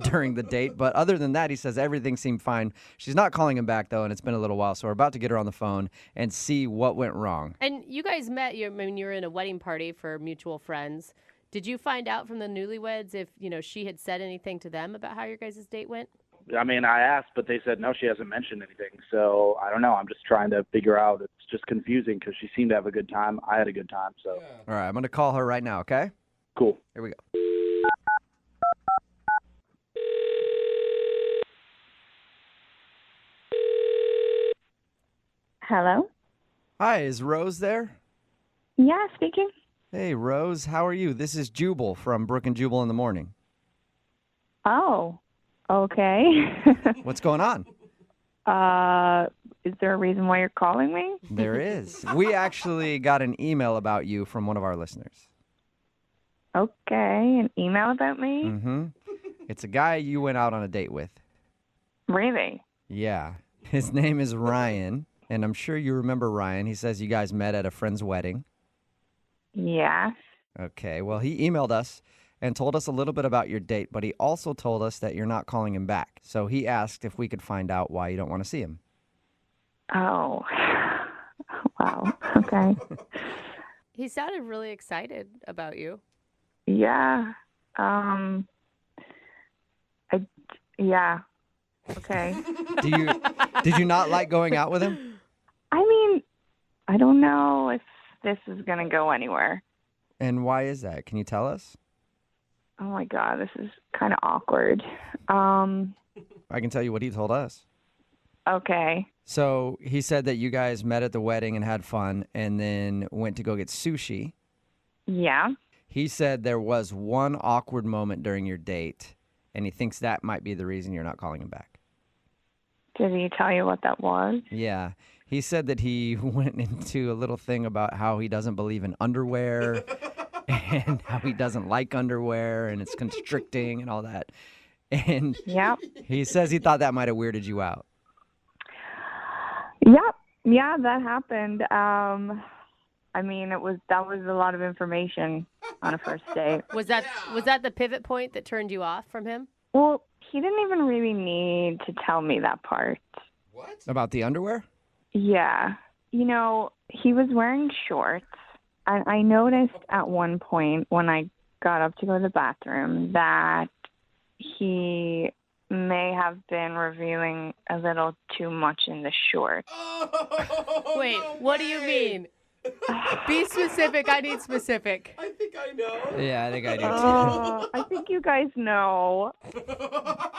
[SPEAKER 4] during the date. But other than that, he says everything seemed fine. She's not calling him back, though, and it's been a little while. So we're about to get her on the phone and see what went wrong.
[SPEAKER 5] And you guys met, when you were in a wedding party for mutual friends. Did you find out from the newlyweds if, she had said anything to them about how your guys' date went?
[SPEAKER 9] I mean, I asked, but they said no, she hasn't mentioned anything. So I don't know. I'm just trying to figure out. It's just confusing because she seemed to have a good time. I had a good time. So
[SPEAKER 4] All right, I'm going to call her right now, okay?
[SPEAKER 9] cool.
[SPEAKER 4] Here we go.
[SPEAKER 6] Hello?
[SPEAKER 4] Hi, is Rose there?
[SPEAKER 6] Yeah, speaking.
[SPEAKER 4] Hey, Rose, how are you? This is Jubal from Brooke and Jubal in the morning.
[SPEAKER 6] Oh, okay.
[SPEAKER 4] What's going on?
[SPEAKER 6] Is there a reason why you're calling me?
[SPEAKER 4] There is. We actually got an email about you from one of our listeners.
[SPEAKER 6] Okay, an email about me?
[SPEAKER 4] Mm-hmm. It's a guy you went out on a date with.
[SPEAKER 6] Really?
[SPEAKER 4] Yeah. His name is Ryan, and I'm sure you remember Ryan. He says you guys met at a friend's wedding.
[SPEAKER 6] Yeah.
[SPEAKER 4] Okay, well, he emailed us and told us a little bit about your date, but he also told us that you're not calling him back. So he asked if we could find out why you don't want to see him.
[SPEAKER 6] Oh. Wow. Okay.
[SPEAKER 5] He sounded really excited about you.
[SPEAKER 6] Yeah. Yeah. Okay.
[SPEAKER 4] Did you not like going out with him?
[SPEAKER 10] I don't know if this is going to go anywhere.
[SPEAKER 4] And why is that? Can you tell us?
[SPEAKER 10] Oh, my God, this is kind of awkward.
[SPEAKER 4] I can tell you what he told us.
[SPEAKER 10] Okay.
[SPEAKER 4] So he said that you guys met at the wedding and had fun and then went to go get sushi.
[SPEAKER 10] Yeah.
[SPEAKER 4] He said there was one awkward moment during your date, and he thinks that might be the reason you're not calling him back.
[SPEAKER 10] Did he tell you what that was?
[SPEAKER 4] Yeah. He said that he went into a little thing about how he doesn't believe in underwear and how he doesn't like underwear and it's constricting and all that. And he says he thought that might have weirded you out.
[SPEAKER 10] Yep. Yeah, that happened. I mean, that was a lot of information on a first date.
[SPEAKER 5] Was that the pivot point that turned you off from him?
[SPEAKER 10] Well, he didn't even really need to tell me that part.
[SPEAKER 1] What?
[SPEAKER 4] About the underwear?
[SPEAKER 10] Yeah. You know, he was wearing shorts. And I noticed at one point when I got up to go to the bathroom that he may have been revealing a little too much in the shorts.
[SPEAKER 5] Wait, what do you mean? Be specific. I need specific.
[SPEAKER 1] I think I know.
[SPEAKER 4] Yeah, I think I do too.
[SPEAKER 10] I think you guys know.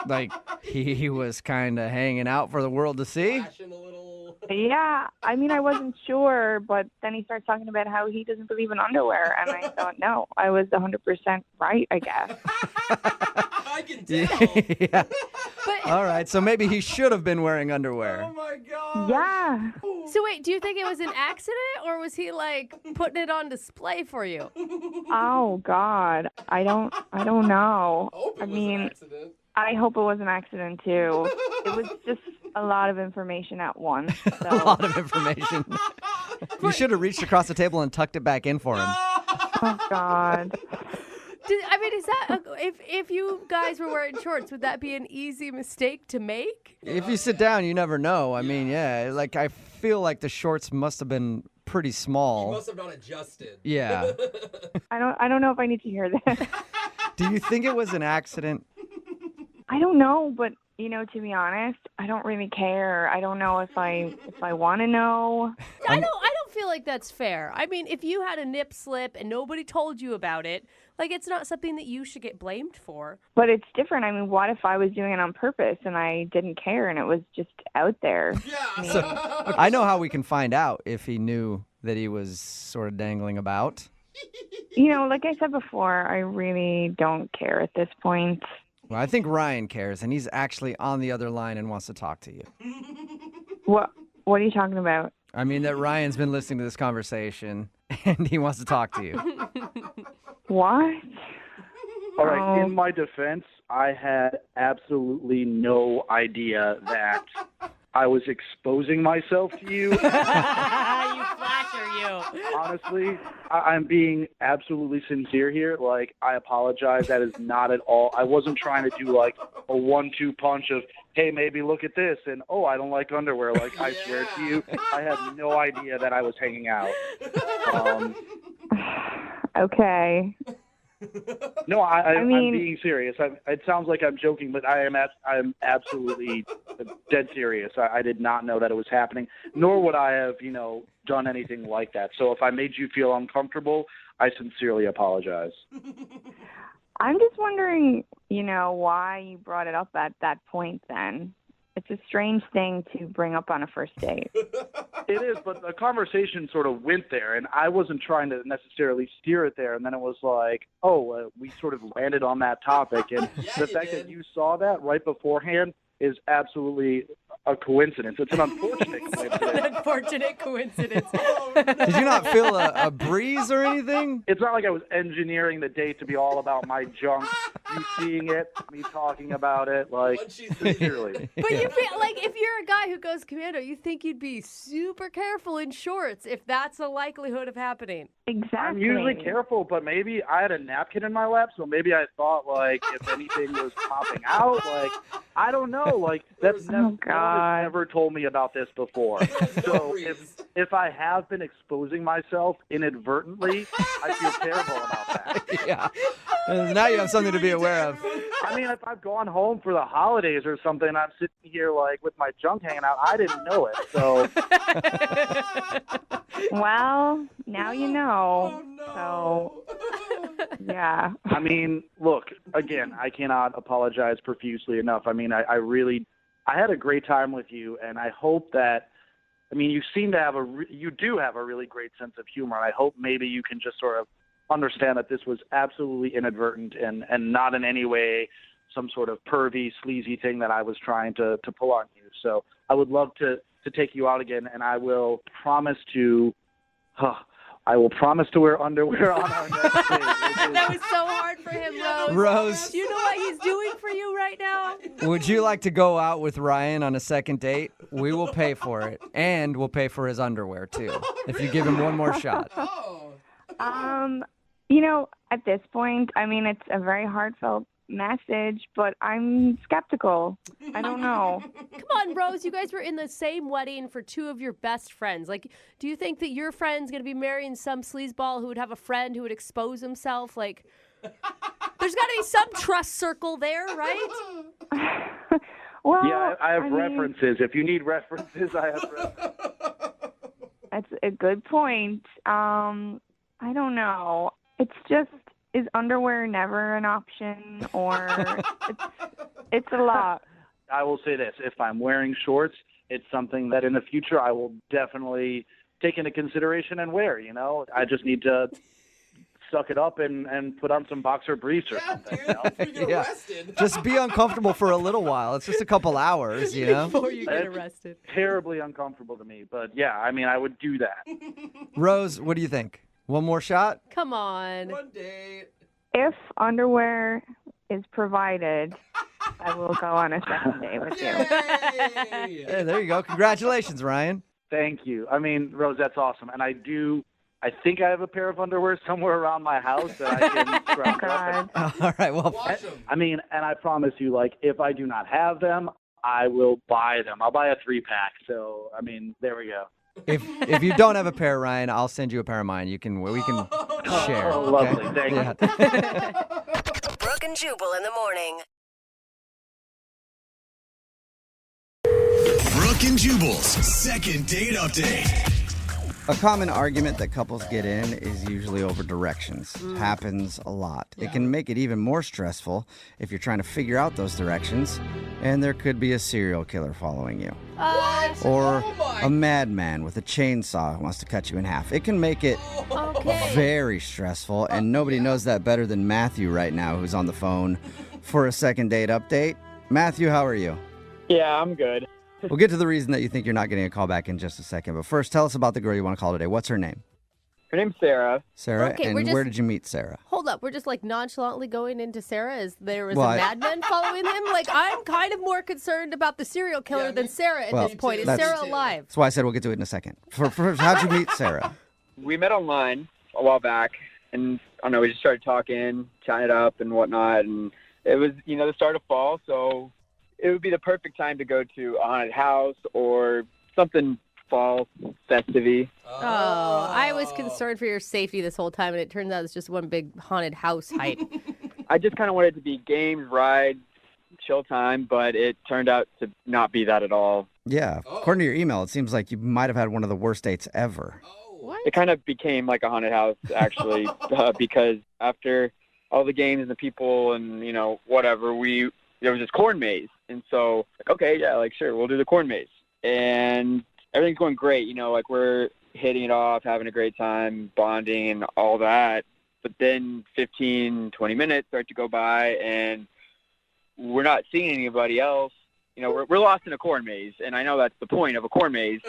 [SPEAKER 4] Like, he was kind of hanging out for the world to see?
[SPEAKER 1] Flashing a little.
[SPEAKER 10] Yeah, I mean, I wasn't sure, but then he started talking about how he doesn't believe in underwear, and I thought, no, I was 100% right, I guess.
[SPEAKER 1] I can tell.
[SPEAKER 4] Yeah. All right, so maybe he should have been wearing underwear.
[SPEAKER 1] Oh my God.
[SPEAKER 10] Yeah.
[SPEAKER 5] So wait, do you think it was an accident, or was he like putting it on display for you?
[SPEAKER 10] Oh God, I don't know.
[SPEAKER 1] I
[SPEAKER 10] mean, I hope it was an accident too. It was just a lot of information at once. So.
[SPEAKER 4] A lot of information. You should have reached across the table and tucked it back in for him.
[SPEAKER 10] Oh God.
[SPEAKER 5] Is that if you guys were wearing shorts, would that be an easy mistake to make?
[SPEAKER 4] If you sit down, you never know. I mean, yeah, like I feel like the shorts must have been pretty small.
[SPEAKER 1] You must have not adjusted.
[SPEAKER 4] Yeah.
[SPEAKER 10] I don't know if I need to hear this.
[SPEAKER 4] Do you think it was an accident?
[SPEAKER 10] I don't know, but you know, to be honest, I don't really care. I don't know if I want to know.
[SPEAKER 5] I don't feel like that's fair. I mean, if you had a nip slip and nobody told you about it, like it's not something that you should get blamed for.
[SPEAKER 10] But it's different. I mean, what if I was doing it on purpose and I didn't care and it was just out there?
[SPEAKER 1] Yeah.
[SPEAKER 4] So, I know how we can find out if he knew that he was sort of dangling about.
[SPEAKER 10] You know, like I said before, I really don't care at this point.
[SPEAKER 4] Well, I think Ryan cares, and he's actually on the other line and wants to talk to you.
[SPEAKER 10] What are you talking about?
[SPEAKER 4] I mean that Ryan's been listening to this conversation, and he wants to talk to you.
[SPEAKER 10] What?
[SPEAKER 9] All right, in my defense, I had absolutely no idea that I was exposing myself to you.
[SPEAKER 5] You flasher, you.
[SPEAKER 9] Honestly, I'm being absolutely sincere here. Like, I apologize. That is not at all. I wasn't trying to do like a 1-2 punch of, hey, maybe look at this, and oh, I don't like underwear. Like, I swear to you, I had no idea that I was hanging out.
[SPEAKER 10] Okay.
[SPEAKER 9] No, I'm being serious. It sounds like I'm joking, but I'm absolutely dead serious. I did not know that it was happening, nor would I have, done anything like that. So if I made you feel uncomfortable, I sincerely apologize.
[SPEAKER 10] I'm just wondering, why you brought it up at that point then. It's a strange thing to bring up on a first date.
[SPEAKER 9] It is, but the conversation sort of went there, and I wasn't trying to necessarily steer it there. And then it was like, we sort of landed on that topic. And the fact that you saw that right beforehand is absolutely a coincidence. It's an unfortunate coincidence.
[SPEAKER 5] An unfortunate coincidence.
[SPEAKER 4] Did you not feel a breeze or anything?
[SPEAKER 9] It's not like I was engineering the date to be all about my junk. You seeing it, me talking about it, like, sincerely.
[SPEAKER 5] But you feel like if you're a guy who goes commando, you think you'd be super careful in shorts if that's a likelihood of happening.
[SPEAKER 10] Exactly.
[SPEAKER 9] I'm usually careful, but maybe I had a napkin in my lap, so maybe I thought, like, if anything was popping out, like, I don't know, like, that's never told me about this before. So if I have been exposing myself inadvertently, I feel terrible about that.
[SPEAKER 4] Yeah. Now you have something to be aware of.
[SPEAKER 9] I mean, if I've gone home for the holidays or something, I'm sitting here like with my junk hanging out. I didn't know it, so.
[SPEAKER 10] Well, now you know.
[SPEAKER 1] Oh, no.
[SPEAKER 10] So, yeah.
[SPEAKER 9] I mean, look, again, I cannot apologize profusely enough. I mean, I had a great time with you, and I hope that, I mean, you seem to have you do have a really great sense of humor, and I hope maybe you can just sort of understand that this was absolutely inadvertent and not in any way some sort of pervy, sleazy thing that I was trying to pull on you. So I would love to take you out again, and I will promise to wear underwear on our next date.
[SPEAKER 5] That was so hard for him, Rose.
[SPEAKER 4] Rose.
[SPEAKER 5] Do you know what he's doing for you right now?
[SPEAKER 4] Would you like to go out with Ryan on a second date? We will pay for it, and we'll pay for his underwear too, if you give him one more shot.
[SPEAKER 10] At this point, I mean, it's a very heartfelt message, but I'm skeptical. I don't know.
[SPEAKER 5] Come on, Rose. You guys were in the same wedding for two of your best friends. Like, do you think that your friend's going to be marrying some sleazeball who would have a friend who would expose himself? Like, there's got to be some trust circle there, right?
[SPEAKER 10] Well,
[SPEAKER 9] yeah, I have references. If you need references, I have references.
[SPEAKER 10] That's a good point. I don't know. It's just, is underwear never an option, or it's a lot?
[SPEAKER 9] I will say this. If I'm wearing shorts, it's something that in the future I will definitely take into consideration and wear, I just need to suck it up and put on some boxer briefs or something.
[SPEAKER 1] Dude, you get arrested.
[SPEAKER 4] Just be uncomfortable for a little while. It's just a couple hours,
[SPEAKER 5] Before you get arrested.
[SPEAKER 9] Terribly uncomfortable to me. But, yeah, I mean, I would do that.
[SPEAKER 4] Rose, what do you think? One more shot?
[SPEAKER 5] Come on.
[SPEAKER 1] One date.
[SPEAKER 10] If underwear is provided, I will go on a second date with you.
[SPEAKER 1] Yay!
[SPEAKER 4] Hey, there you go. Congratulations, Ryan.
[SPEAKER 9] Thank you. I mean, Rose, that's awesome. And I think I have a pair of underwear somewhere around my house that I can scrounge up.
[SPEAKER 4] All right, well,
[SPEAKER 1] Wash 'em.
[SPEAKER 9] I mean, and I promise you, like, if I do not have them, I will buy them. I'll buy a 3-pack. So, I mean, there we go.
[SPEAKER 4] if you don't have a pair, Ryan, I'll send you a pair of mine. We can share.
[SPEAKER 9] Oh,
[SPEAKER 4] okay?
[SPEAKER 9] lovely. Thank you.
[SPEAKER 8] Brooke and Jubal in the morning.
[SPEAKER 3] Brooke and Jubal's second date update.
[SPEAKER 4] A common argument that couples get in is usually over directions. Happens a lot.
[SPEAKER 1] Yeah.
[SPEAKER 4] It can make it even more stressful if you're trying to figure out those directions, and there could be a serial killer following you.
[SPEAKER 1] What?
[SPEAKER 4] Or
[SPEAKER 1] Oh my.
[SPEAKER 4] a madman with a chainsaw who wants to cut you in half. It can make it very stressful, and nobody knows that better than Matthew right now, who's on the phone for a second date update. Matthew, how are you?
[SPEAKER 11] Yeah, I'm good.
[SPEAKER 4] We'll get to the reason that you think you're not getting a call back in just a second. But first, tell us about the girl you want to call today. What's her name?
[SPEAKER 11] Her name's Sarah.
[SPEAKER 4] Sarah?
[SPEAKER 5] Okay,
[SPEAKER 4] and where did you meet Sarah?
[SPEAKER 5] Hold up. We're just like nonchalantly going into Sarah as there was
[SPEAKER 4] Well,
[SPEAKER 5] a madman following him. Like, I'm kind of more concerned about the serial killer than Sarah at this point. Is Sarah alive?
[SPEAKER 4] That's why I said we'll get to it in a second. First, how'd you meet Sarah?
[SPEAKER 11] We met online a while back, and I don't know, we just started talking, chatting it up and whatnot, and it was, the start of fall, so it would be the perfect time to go to a haunted house or something fall festive-y.
[SPEAKER 5] Oh, I was concerned for your safety this whole time, and it turns out it's just one big haunted house hype.
[SPEAKER 11] I just kind of wanted it to be games, rides, chill time, but it turned out to not be that at all.
[SPEAKER 4] Yeah. According to your email, it seems like you might have had one of the worst dates ever.
[SPEAKER 5] What?
[SPEAKER 11] It kind of became like a haunted house, actually, because after all the games and the people and, whatever, there was this corn maze. And so, okay, yeah, sure, we'll do the corn maze. And everything's going great, we're hitting it off, having a great time, bonding and all that. But then 15, 20 minutes start to go by, and we're not seeing anybody else. We're lost in a corn maze, and I know that's the point of a corn maze,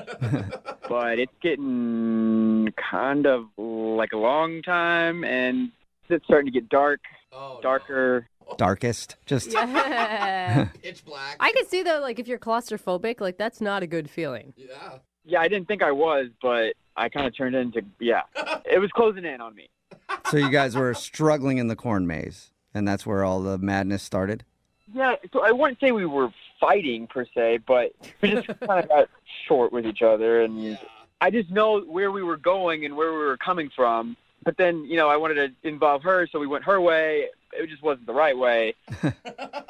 [SPEAKER 11] but it's getting kind of like a long time, and it's starting to get darker.
[SPEAKER 4] Darkest? Just
[SPEAKER 5] Yeah.
[SPEAKER 1] Pitch black.
[SPEAKER 5] I can see, though, if you're claustrophobic, that's not a good feeling.
[SPEAKER 1] Yeah.
[SPEAKER 11] Yeah, I didn't think I was, but I kind of turned into, it was closing in on me.
[SPEAKER 4] So you guys were struggling in the corn maze, and that's where all the madness started?
[SPEAKER 11] Yeah, so I wouldn't say we were fighting per se, but we just kind of got short with each other, and I just know where we were going and where we were coming from, But then, I wanted to involve her, so we went her way. It just wasn't the right way.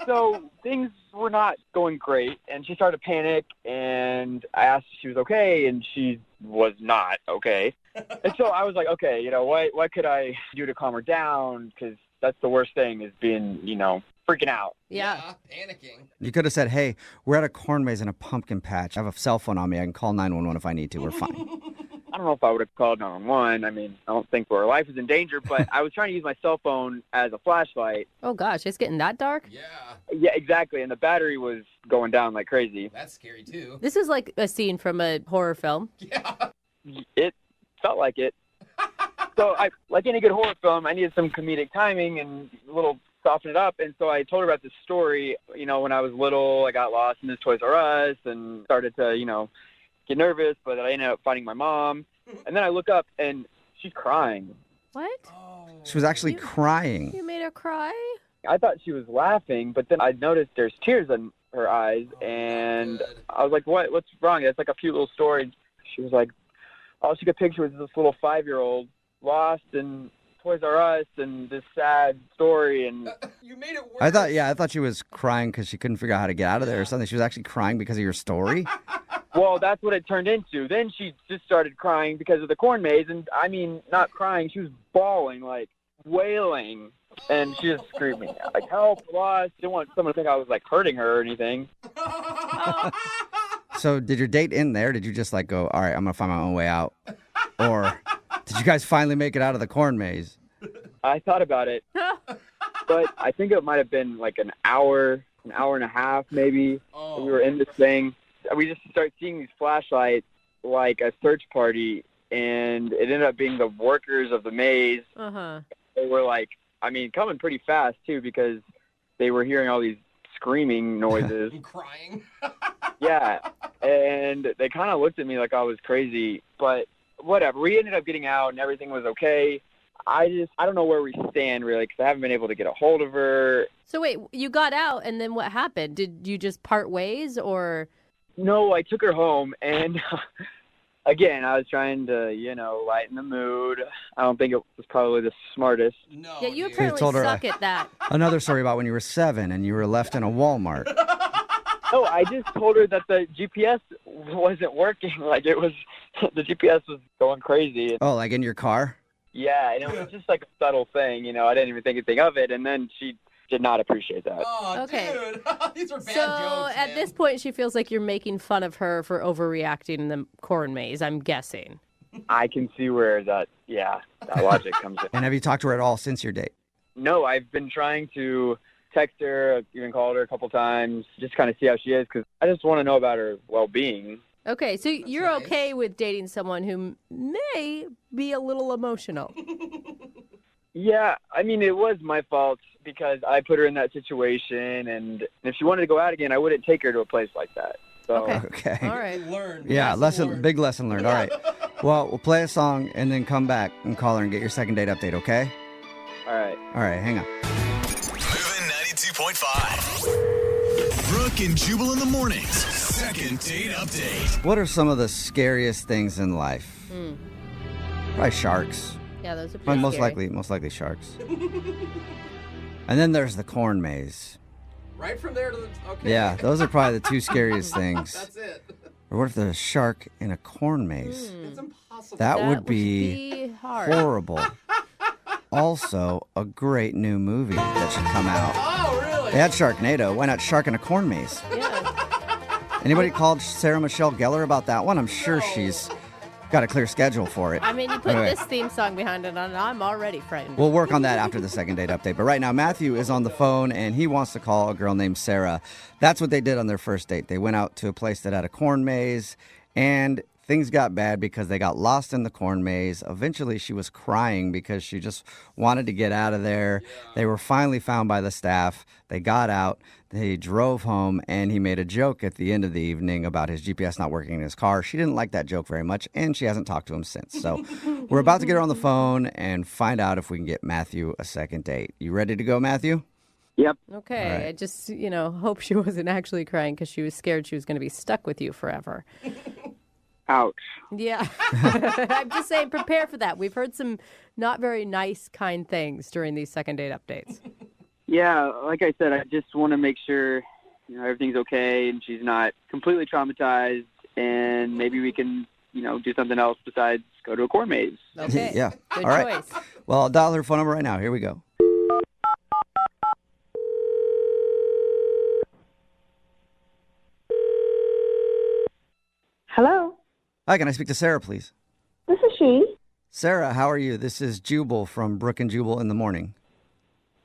[SPEAKER 11] So things were not going great, and she started to panic, and I asked if she was okay, and she was not okay. And so I was like, okay, what could I do to calm her down? Because that's the worst thing, is being, freaking out.
[SPEAKER 5] Yeah,
[SPEAKER 12] panicking.
[SPEAKER 4] You could have said, hey, we're at a corn maze in a pumpkin patch. I have a cell phone on me. I can call 911 if I need to. We're fine.
[SPEAKER 11] I don't know if I would have called 911. I mean, I don't think our life is in danger, but I was trying to use my cell phone as a flashlight.
[SPEAKER 5] Oh, gosh, it's getting that dark?
[SPEAKER 11] Yeah, exactly. And the battery was going down like crazy.
[SPEAKER 12] That's scary, too.
[SPEAKER 5] This is like a scene from a horror film.
[SPEAKER 12] Yeah.
[SPEAKER 11] It felt like it. So, like any good horror film, I needed some comedic timing and a little soften it up. And so I told her about this story. When I was little, I got lost in this Toys R Us and started to, get nervous, but I ended up finding my mom. And then I look up, and she's crying.
[SPEAKER 5] What?
[SPEAKER 4] She was actually crying.
[SPEAKER 5] You made her cry?
[SPEAKER 11] I thought she was laughing, but then I noticed there's tears in her eyes, and I was like, what's wrong? It's like a cute little story. She was like, all she could picture was this little 5-year-old lost in Toys R Us and this sad story. And
[SPEAKER 12] you made it worse.
[SPEAKER 4] I thought she was crying because she couldn't figure out how to get out of there or something. She was actually crying because of your story?
[SPEAKER 11] Well, that's what it turned into. Then she just started crying because of the corn maze. And I mean, not crying. She was bawling, like wailing. And she was screaming, like, help, lost. Didn't want someone to think I was, like, hurting her or anything.
[SPEAKER 4] So did your date end there? Did you just, like, go, all right, I'm going to find my own way out? Or did you guys finally make it out of the corn maze?
[SPEAKER 11] I thought about it. But I think it might have been, like, an hour and a half, maybe. We were in this thing. We just started seeing these flashlights like a search party, and it ended up being the workers of the maze.
[SPEAKER 5] Uh-huh.
[SPEAKER 11] They were like, I mean, coming pretty fast, too, because they were hearing all these screaming noises.
[SPEAKER 12] Crying.
[SPEAKER 11] Yeah, and they kind of looked at me like I was crazy, but whatever. We ended up getting out, and everything was okay. I don't know where we stand, really, because I haven't been able to get a hold of her.
[SPEAKER 5] So wait, you got out, and then what happened? Did you just part ways, or?
[SPEAKER 11] No, I took her home, and again, I was trying to, lighten the mood. I don't think it was probably the smartest.
[SPEAKER 12] No.
[SPEAKER 5] Yeah, you
[SPEAKER 12] dude.
[SPEAKER 5] apparently
[SPEAKER 4] told her,
[SPEAKER 5] suck at that.
[SPEAKER 4] Another story about when you were 7 and you were left in a Walmart.
[SPEAKER 11] No, I just told her that the GPS wasn't working. Like, the GPS was going crazy.
[SPEAKER 4] Oh, like in your car?
[SPEAKER 11] Yeah, and it was just like a subtle thing, I didn't even think anything of it, and then she did not appreciate that.
[SPEAKER 12] Oh,
[SPEAKER 5] Okay.
[SPEAKER 12] dude. These are bad
[SPEAKER 5] So
[SPEAKER 12] jokes,
[SPEAKER 5] at
[SPEAKER 12] man.
[SPEAKER 5] this point, she feels like you're making fun of her for overreacting in the corn maze, I'm guessing.
[SPEAKER 11] I can see where that logic comes in.
[SPEAKER 4] And have you talked to her at all since your date?
[SPEAKER 11] No, I've been trying to text her, I've even called her a couple times, just kind of see how she is, because I just want to know about her well-being.
[SPEAKER 5] Okay, so you're
[SPEAKER 12] nice.
[SPEAKER 5] okay with dating someone who may be a little emotional.
[SPEAKER 11] Yeah, I mean, it was my fault because I put her in that situation, and if she wanted to go out again, I wouldn't take her to a place like that. So.
[SPEAKER 4] Okay.
[SPEAKER 5] All right.
[SPEAKER 12] Learn.
[SPEAKER 4] Yeah, big lesson learned. All right. Well, we'll play a song and then come back and call her and get your second date update, okay?
[SPEAKER 11] All right.
[SPEAKER 4] All right, hang on.
[SPEAKER 3] Moving 92.5. Brooke and Jubal in the mornings. Second date update.
[SPEAKER 4] What are some of the scariest things in life? Probably sharks.
[SPEAKER 5] Yeah, those are
[SPEAKER 4] Well,
[SPEAKER 5] pretty scary.
[SPEAKER 4] most likely sharks. And then there's the corn maze.
[SPEAKER 12] Right from there to the... Okay.
[SPEAKER 4] Yeah, those are probably the two scariest things.
[SPEAKER 12] That's it.
[SPEAKER 4] Or what if there's a shark in a corn maze?
[SPEAKER 12] It's impossible.
[SPEAKER 4] That would be
[SPEAKER 5] hard.
[SPEAKER 4] horrible. Also, a great new movie that should come out.
[SPEAKER 12] Oh, really?
[SPEAKER 4] They had Sharknado. Why not Shark in a Corn Maze?
[SPEAKER 5] Yeah.
[SPEAKER 4] Anybody called Sarah Michelle Gellar about that one? I'm sure she's got a clear schedule for it.
[SPEAKER 5] I mean, you put
[SPEAKER 4] Anyway.
[SPEAKER 5] this theme song behind it, and I'm already frightened.
[SPEAKER 4] We'll work on that after the second date update. But right now, Matthew is on the phone, and he wants to call a girl named Sarah. That's what they did on their first date. They went out to a place that had a corn maze, and things got bad because they got lost in the corn maze. Eventually, she was crying because she just wanted to get out of there. They were finally found by the staff. They got out. They drove home, and he made a joke at the end of the evening about his GPS not working in his car. She didn't like that joke very much, and she hasn't talked to him since. So we're about to get her on the phone and find out if we can get Matthew a second date. You ready to go, Matthew?
[SPEAKER 11] Yep.
[SPEAKER 5] Okay,
[SPEAKER 4] All right.
[SPEAKER 5] I just, hope she wasn't actually crying because she was scared she was going to be stuck with you forever.
[SPEAKER 11] Ouch.
[SPEAKER 5] Yeah. I'm just saying, prepare for that. We've heard some not very nice, kind things during these second date updates.
[SPEAKER 11] Yeah, like I said, I just want to make sure everything's okay and she's not completely traumatized, and maybe we can, do something else besides go to a corn maze.
[SPEAKER 5] Okay.
[SPEAKER 4] Yeah.
[SPEAKER 5] Good
[SPEAKER 4] All right.
[SPEAKER 5] choice.
[SPEAKER 4] Well, I'll dial her phone number right now. Here we go.
[SPEAKER 6] Hello,
[SPEAKER 4] Hi, can I speak to Sarah, please?
[SPEAKER 6] this is she.
[SPEAKER 4] Sarah, how are you? This is Jubal from Brooke and Jubal in the Morning.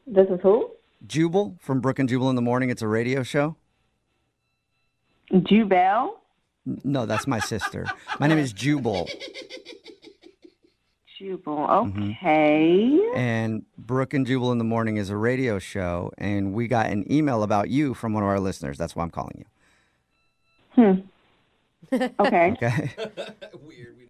[SPEAKER 6] This is who?
[SPEAKER 4] Jubal from Brooke and Jubal in the Morning. It's a radio show.
[SPEAKER 6] Jubal?
[SPEAKER 4] No, that's my sister. My name is Jubal.
[SPEAKER 6] Jubal, okay.
[SPEAKER 4] And Brooke and Jubal in the Morning is a radio show, and we got an email about you from one of our listeners. That's why I'm calling you.
[SPEAKER 6] Okay.
[SPEAKER 4] Okay.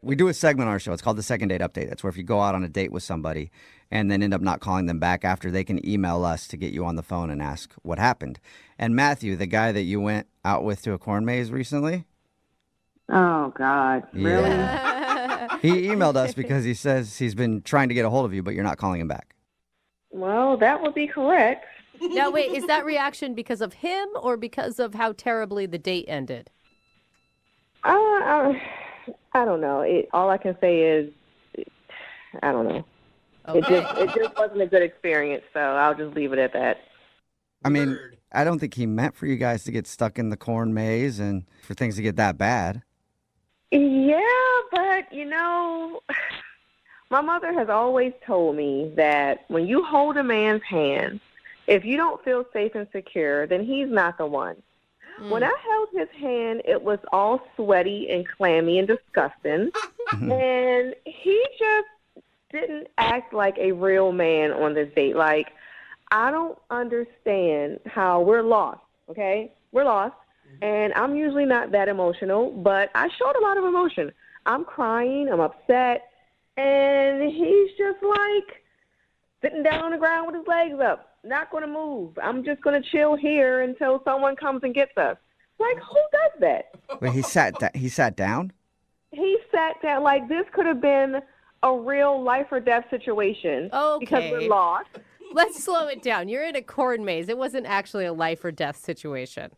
[SPEAKER 4] We do a segment on our show. It's called the Second Date Update. That's where if you go out on a date with somebody and then end up not calling them back after, they can email us to get you on the phone and ask what happened. And Matthew, the guy that you went out with to a corn maze recently.
[SPEAKER 6] Oh, God. Really?
[SPEAKER 4] He emailed us because he says he's been trying to get a hold of you, but you're not calling him back.
[SPEAKER 6] Well, that would be correct.
[SPEAKER 5] Now, wait, is that reaction because of him or because of how terribly the date ended?
[SPEAKER 6] I don't know. All I can say is, I don't know.
[SPEAKER 5] Okay.
[SPEAKER 6] It just wasn't a good experience, so I'll just leave it at that.
[SPEAKER 4] I mean, I don't think he meant for you guys to get stuck in the corn maze and for things to get that bad.
[SPEAKER 6] Yeah, but, my mother has always told me that when you hold a man's hand, if you don't feel safe and secure, then he's not the one. When I held his hand, it was all sweaty and clammy and disgusting, and he just didn't act like a real man on this date. Like, I don't understand how we're lost, okay? We're lost, and I'm usually not that emotional, but I showed a lot of emotion. I'm crying, I'm upset, and he's just like sitting down on the ground with his legs up. Not going to move. I'm just going to chill here until someone comes and gets us. Like, who does that?
[SPEAKER 4] Wait, he sat down?
[SPEAKER 6] He sat down. Like, this could have been a real life or death situation.
[SPEAKER 5] Okay.
[SPEAKER 6] Because we're lost.
[SPEAKER 5] Let's slow it down. You're in a corn maze. It wasn't actually a life or death situation.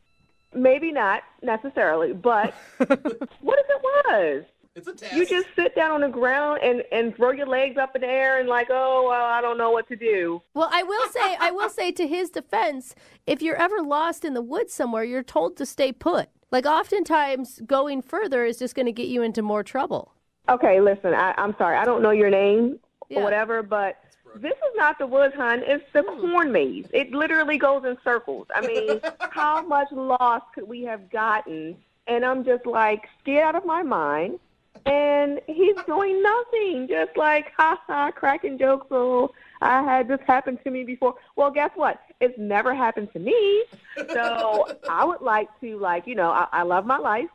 [SPEAKER 6] Maybe not necessarily, but what if it was?
[SPEAKER 12] It's a test.
[SPEAKER 6] You just sit down on the ground and throw your legs up in the air and like, oh, well, I don't know what to do.
[SPEAKER 5] Well, I will say to his defense, if you're ever lost in the woods somewhere, you're told to stay put. Like, oftentimes going further is just going to get you into more trouble.
[SPEAKER 6] Okay, listen, I'm sorry. I don't know your name
[SPEAKER 5] Yeah.
[SPEAKER 6] or whatever, but this is not the woods, hon. It's the corn maze. It literally goes in circles. I mean, how much lost could we have gotten? And I'm just like scared out of my mind. And he's doing nothing, just like, ha-ha, cracking jokes. Oh, I had this happen to me before. Well, guess what? It's never happened to me. So I would like to, I love my life.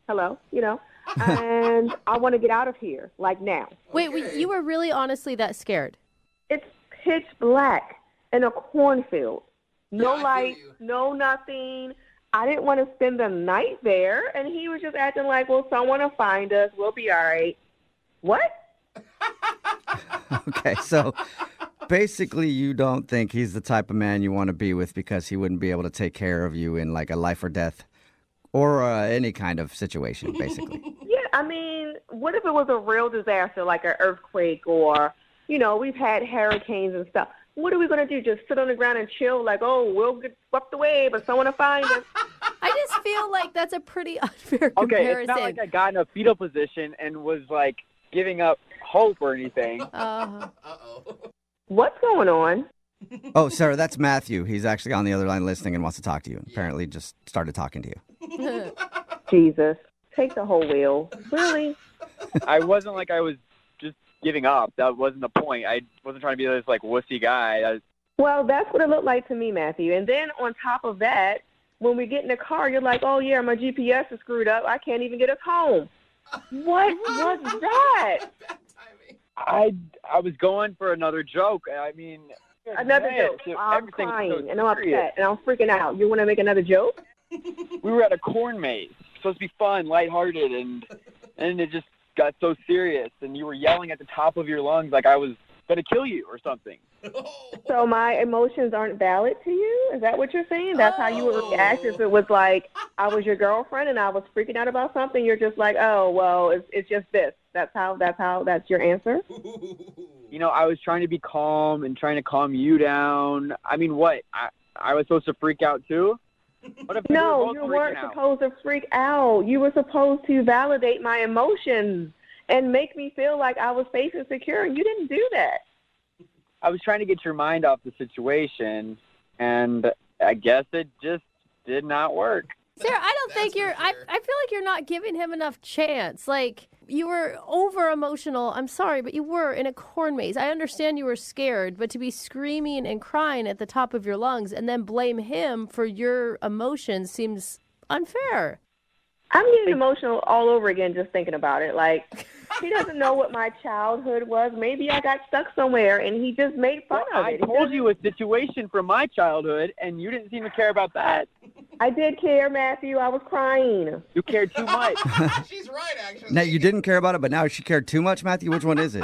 [SPEAKER 6] Hello, and I want to get out of here, like now.
[SPEAKER 5] Wait, you were really honestly that scared?
[SPEAKER 6] It's pitch black in a cornfield. No light, no nothing. I didn't want to spend the night there, and he was just acting like, well, someone will find us. We'll be all right. What?
[SPEAKER 4] Okay, so basically you don't think he's the type of man you want to be with because he wouldn't be able to take care of you in like a life or death or any kind of situation, basically.
[SPEAKER 6] Yeah, I mean, what if it was a real disaster, like an earthquake or, we've had hurricanes and stuff. What are we going to do? Just sit on the ground and chill like, oh, we'll get swept away, but someone will find us?
[SPEAKER 5] I just feel like that's a pretty unfair
[SPEAKER 11] Okay,
[SPEAKER 5] comparison.
[SPEAKER 11] it's not like I got in a fetal position and was like giving up hope or anything.
[SPEAKER 6] What's going on?
[SPEAKER 4] Oh, Sarah, that's Matthew. He's actually on the other line listening and wants to talk to you. Apparently just started talking to you.
[SPEAKER 6] Jesus, take the whole wheel. Really?
[SPEAKER 11] I wasn't like I was just giving up. That wasn't the point. I wasn't trying to be this like wussy guy.
[SPEAKER 6] Well, that's what it looked like to me, Matthew. And then on top of that, when we get in the car, you're like, oh, yeah, my GPS is screwed up. I can't even get us home. What was that?
[SPEAKER 11] I was going for another joke. I mean,
[SPEAKER 6] another joke. I'm crying, and I'm upset, and I'm freaking out. You want to make another joke?
[SPEAKER 11] We were at a corn maze. It's supposed to be fun, lighthearted, and And it just got so serious, and you were yelling at the top of your lungs like I was going to kill you or something.
[SPEAKER 6] So my emotions aren't valid to you? Is that what you're saying? That's how you would react if it was like I was your girlfriend and I was freaking out about something? You're just like, oh, well, it's just this. That's your answer?
[SPEAKER 11] You know, I was trying to be calm and trying to calm you down. I mean, what? I was supposed to freak out too? What if
[SPEAKER 6] No, you weren't supposed to freak out. You were supposed to validate my emotions and make me feel like I was safe and secure, and you didn't do that.
[SPEAKER 11] I was trying to get your mind off the situation, and I guess it just did not work.
[SPEAKER 5] Sarah, I don't think you're. I feel like you're not giving him enough chance. Like, you were over emotional. I'm sorry, but you were in a corn maze. I understand you were scared, but to be screaming and crying at the top of your lungs and then blame him for your emotions seems unfair.
[SPEAKER 6] I'm getting emotional all over again just thinking about it. Like, he doesn't know what my childhood was. Maybe I got stuck somewhere, and he just made fun of it.
[SPEAKER 11] I told you a situation from my childhood, and you didn't seem to care about that.
[SPEAKER 6] I did care, Matthew. I was crying.
[SPEAKER 11] You cared too much.
[SPEAKER 12] She's right, actually.
[SPEAKER 4] Now, you didn't care about it, but now she cared too much, Matthew? Which one is it?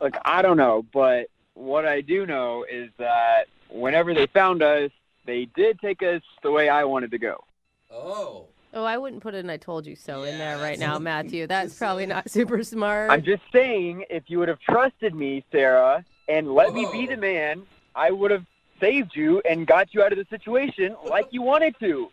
[SPEAKER 11] Look, I don't know, but what I do know is that whenever they found us, they did take us the way I wanted to go.
[SPEAKER 12] Oh.
[SPEAKER 5] Oh, I wouldn't put an I told you so in there right now, Matthew. That's probably not super smart.
[SPEAKER 11] I'm just saying, if you would have trusted me, Sarah, and let me be the man, I would have saved you and got you out of the situation like you wanted to.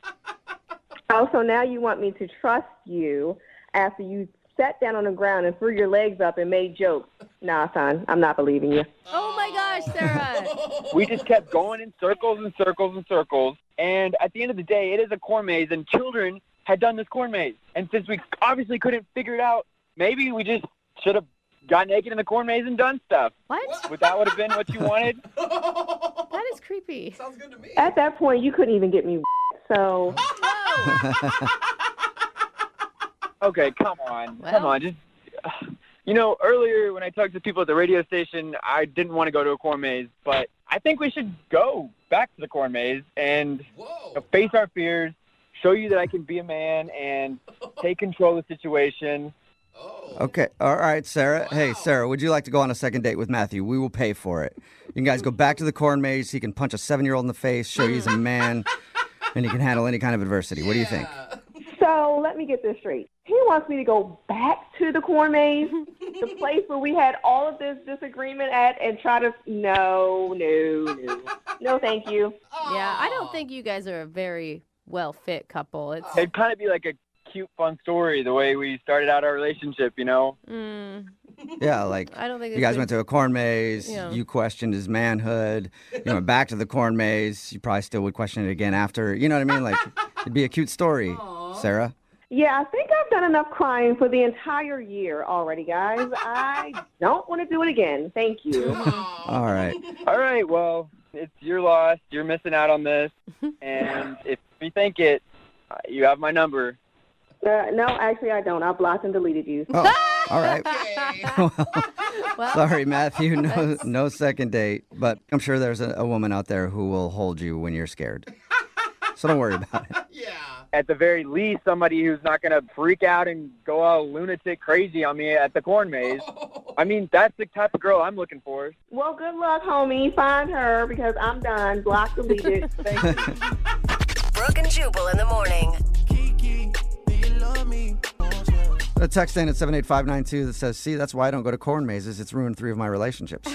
[SPEAKER 6] Oh, so now you want me to trust you after you sat down on the ground and threw your legs up and made jokes. Nah, son, I'm not believing you.
[SPEAKER 5] Oh, my gosh, Sarah.
[SPEAKER 11] We just kept going in circles and circles and circles. And at the end of the day, it is a corn maze, and children had done this corn maze. And since we obviously couldn't figure it out, maybe we just should have got naked in the corn maze and done stuff.
[SPEAKER 5] What?
[SPEAKER 11] Would that would have been what you wanted?
[SPEAKER 5] That is creepy.
[SPEAKER 12] Sounds good to me.
[SPEAKER 6] At that point, you couldn't even get me wet, so...
[SPEAKER 11] Okay, come on.
[SPEAKER 5] Well.
[SPEAKER 11] Come on. Just, you know, earlier when I talked to people at the radio station, I didn't want to go to a corn maze, but I think we should go back to the corn maze and face our fears, show you that I can be a man and take control of the situation.
[SPEAKER 4] Okay. All right, Sarah. Wow. Hey, Sarah, would you like to go on a second date with Matthew? We will pay for it. You can guys go back to the corn maze. He can punch a 7-year-old in the face, show you he's a man, and he can handle any kind of adversity. What do you think?
[SPEAKER 6] So let me get this straight. He wants me to go back to the corn maze, the place where we had all of this disagreement at, and try to... No, thank you.
[SPEAKER 5] Yeah, I don't think you guys are a very well-fit couple.
[SPEAKER 11] It'd kind of be like a cute, fun story, the way we started out our relationship, you know?
[SPEAKER 4] Yeah, like
[SPEAKER 5] I don't think
[SPEAKER 4] you guys went to a corn maze, you questioned his manhood, you went back to the corn maze, you probably still would question it again after, you know what I mean? Like, it'd be a cute story, Sarah.
[SPEAKER 6] Yeah, I think I've done enough crying for the entire year already, guys. I don't want to do it again. Thank you.
[SPEAKER 4] All right.
[SPEAKER 11] All right, well, it's your loss. You're missing out on this. And if you think it, you have my number.
[SPEAKER 6] No, actually, I don't. I blocked and deleted you.
[SPEAKER 4] Oh, all right. Well, sorry, Matthew. No second date. But I'm sure there's a woman out there who will hold you when you're scared. So don't worry about it.
[SPEAKER 12] Yeah.
[SPEAKER 11] At the very least, somebody who's not going to freak out and go all lunatic crazy on me at the corn maze. I mean, that's the type of girl I'm looking for.
[SPEAKER 6] Well, good luck, homie. Find her because I'm done. Blocked, deleted. Thank you.
[SPEAKER 8] Brooke and Jubal in the morning.
[SPEAKER 4] A text in at 78592 that says, see, that's why I don't go to corn mazes. It's ruined 3 of my relationships.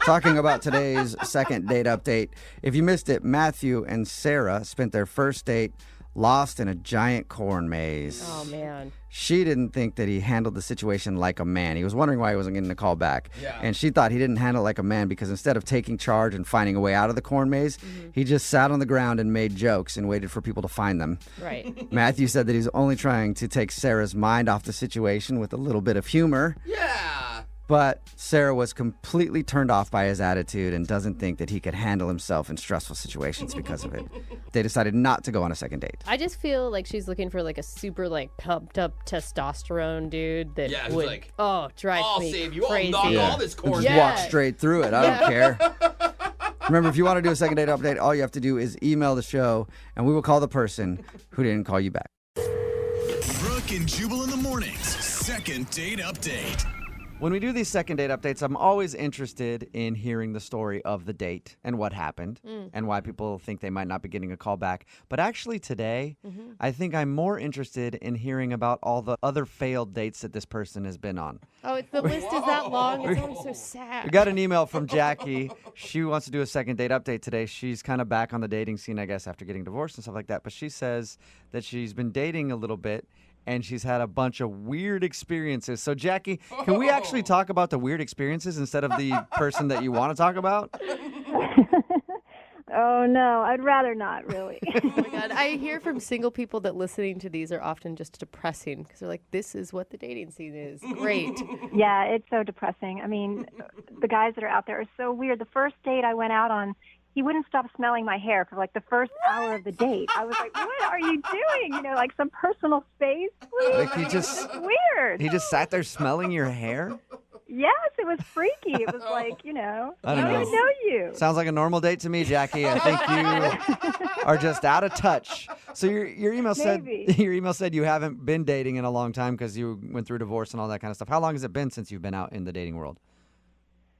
[SPEAKER 4] Talking about today's second date update. If you missed it, Matthew and Sarah spent their first date lost in a giant corn maze.
[SPEAKER 5] Oh, man.
[SPEAKER 4] She didn't think that he handled the situation like a man. He was wondering why he wasn't getting a call back.
[SPEAKER 12] Yeah.
[SPEAKER 4] And she thought he didn't handle it like a man because instead of taking charge and finding a way out of the corn maze, he just sat on the ground and made jokes and waited for people to find them.
[SPEAKER 5] Right.
[SPEAKER 4] Matthew said that he's only trying to take Sarah's mind off the situation with a little bit of humor.
[SPEAKER 12] Yeah.
[SPEAKER 4] But Sarah was completely turned off by his attitude and doesn't think that he could handle himself in stressful situations because of it. They decided not to go on a second date.
[SPEAKER 5] I just feel like she's looking for like a super like pumped up testosterone dude that
[SPEAKER 12] who's
[SPEAKER 5] would
[SPEAKER 12] like,
[SPEAKER 5] drive
[SPEAKER 12] I'll
[SPEAKER 5] me
[SPEAKER 12] save you.
[SPEAKER 5] crazy.
[SPEAKER 12] I'll knock all this corn.
[SPEAKER 4] Just walk straight through it. I don't care. Remember, if you want to do a second date update, all you have to do is email the show, and we will call the person who didn't call you back.
[SPEAKER 3] Brooke and Jubal in the mornings. Second date update.
[SPEAKER 4] When we do these second date updates, I'm always interested in hearing the story of the date and what happened and why people think they might not be getting a call back. But actually today, I think I'm more interested in hearing about all the other failed dates that this person has been on.
[SPEAKER 5] Oh, the list is that long. It's always so sad.
[SPEAKER 4] We got an email from Jackie. She wants to do a second date update today. She's kind of back on the dating scene, I guess, after getting divorced and stuff like that. But she says that she's been dating a little bit and she's had a bunch of weird experiences. So, Jackie, can we actually talk about the weird experiences instead of the person that you want to talk about?
[SPEAKER 13] Oh, no, I'd rather not, really.
[SPEAKER 5] Oh, my God. I hear from single people that listening to these are often just depressing because they're like, this is what the dating scene is. Great.
[SPEAKER 13] Yeah, it's so depressing. I mean, the guys that are out there are so weird. The first date I went out on, he wouldn't stop smelling my hair for like the first hour of the date. I was like, what are you doing? You know, like some personal space, please.
[SPEAKER 4] Like he just,
[SPEAKER 13] it's weird.
[SPEAKER 4] He just sat there smelling your hair?
[SPEAKER 13] Yes, it was freaky. It was like, you know,
[SPEAKER 4] I don't know.
[SPEAKER 13] even know you.
[SPEAKER 4] Sounds like a normal date to me, Jackie. I think you are just out of touch. So your email said you haven't been dating in a long time because you went through divorce and all that kind of stuff. How long has it been since you've been out in the dating world?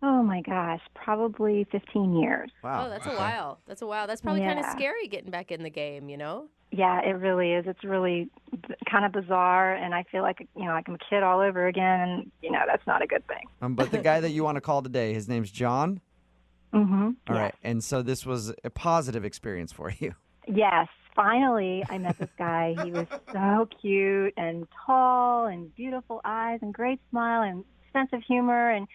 [SPEAKER 13] Oh, my gosh, probably 15 years.
[SPEAKER 4] Wow.
[SPEAKER 5] Oh, that's a while. That's a while. That's probably kind of
[SPEAKER 13] Yeah.
[SPEAKER 5] scary getting back in the game, you know?
[SPEAKER 13] Yeah, it really is. It's really kind of bizarre, and I feel like, you know, like I'm a kid all over again, and, you know, that's not a good thing.
[SPEAKER 4] But the guy that you want to call today, his name's John?
[SPEAKER 13] Mm-hmm.
[SPEAKER 4] All right. And so this was a positive experience for you.
[SPEAKER 13] Yes, finally I met this guy. He was so cute and tall and beautiful eyes and great smile and sense of humor, and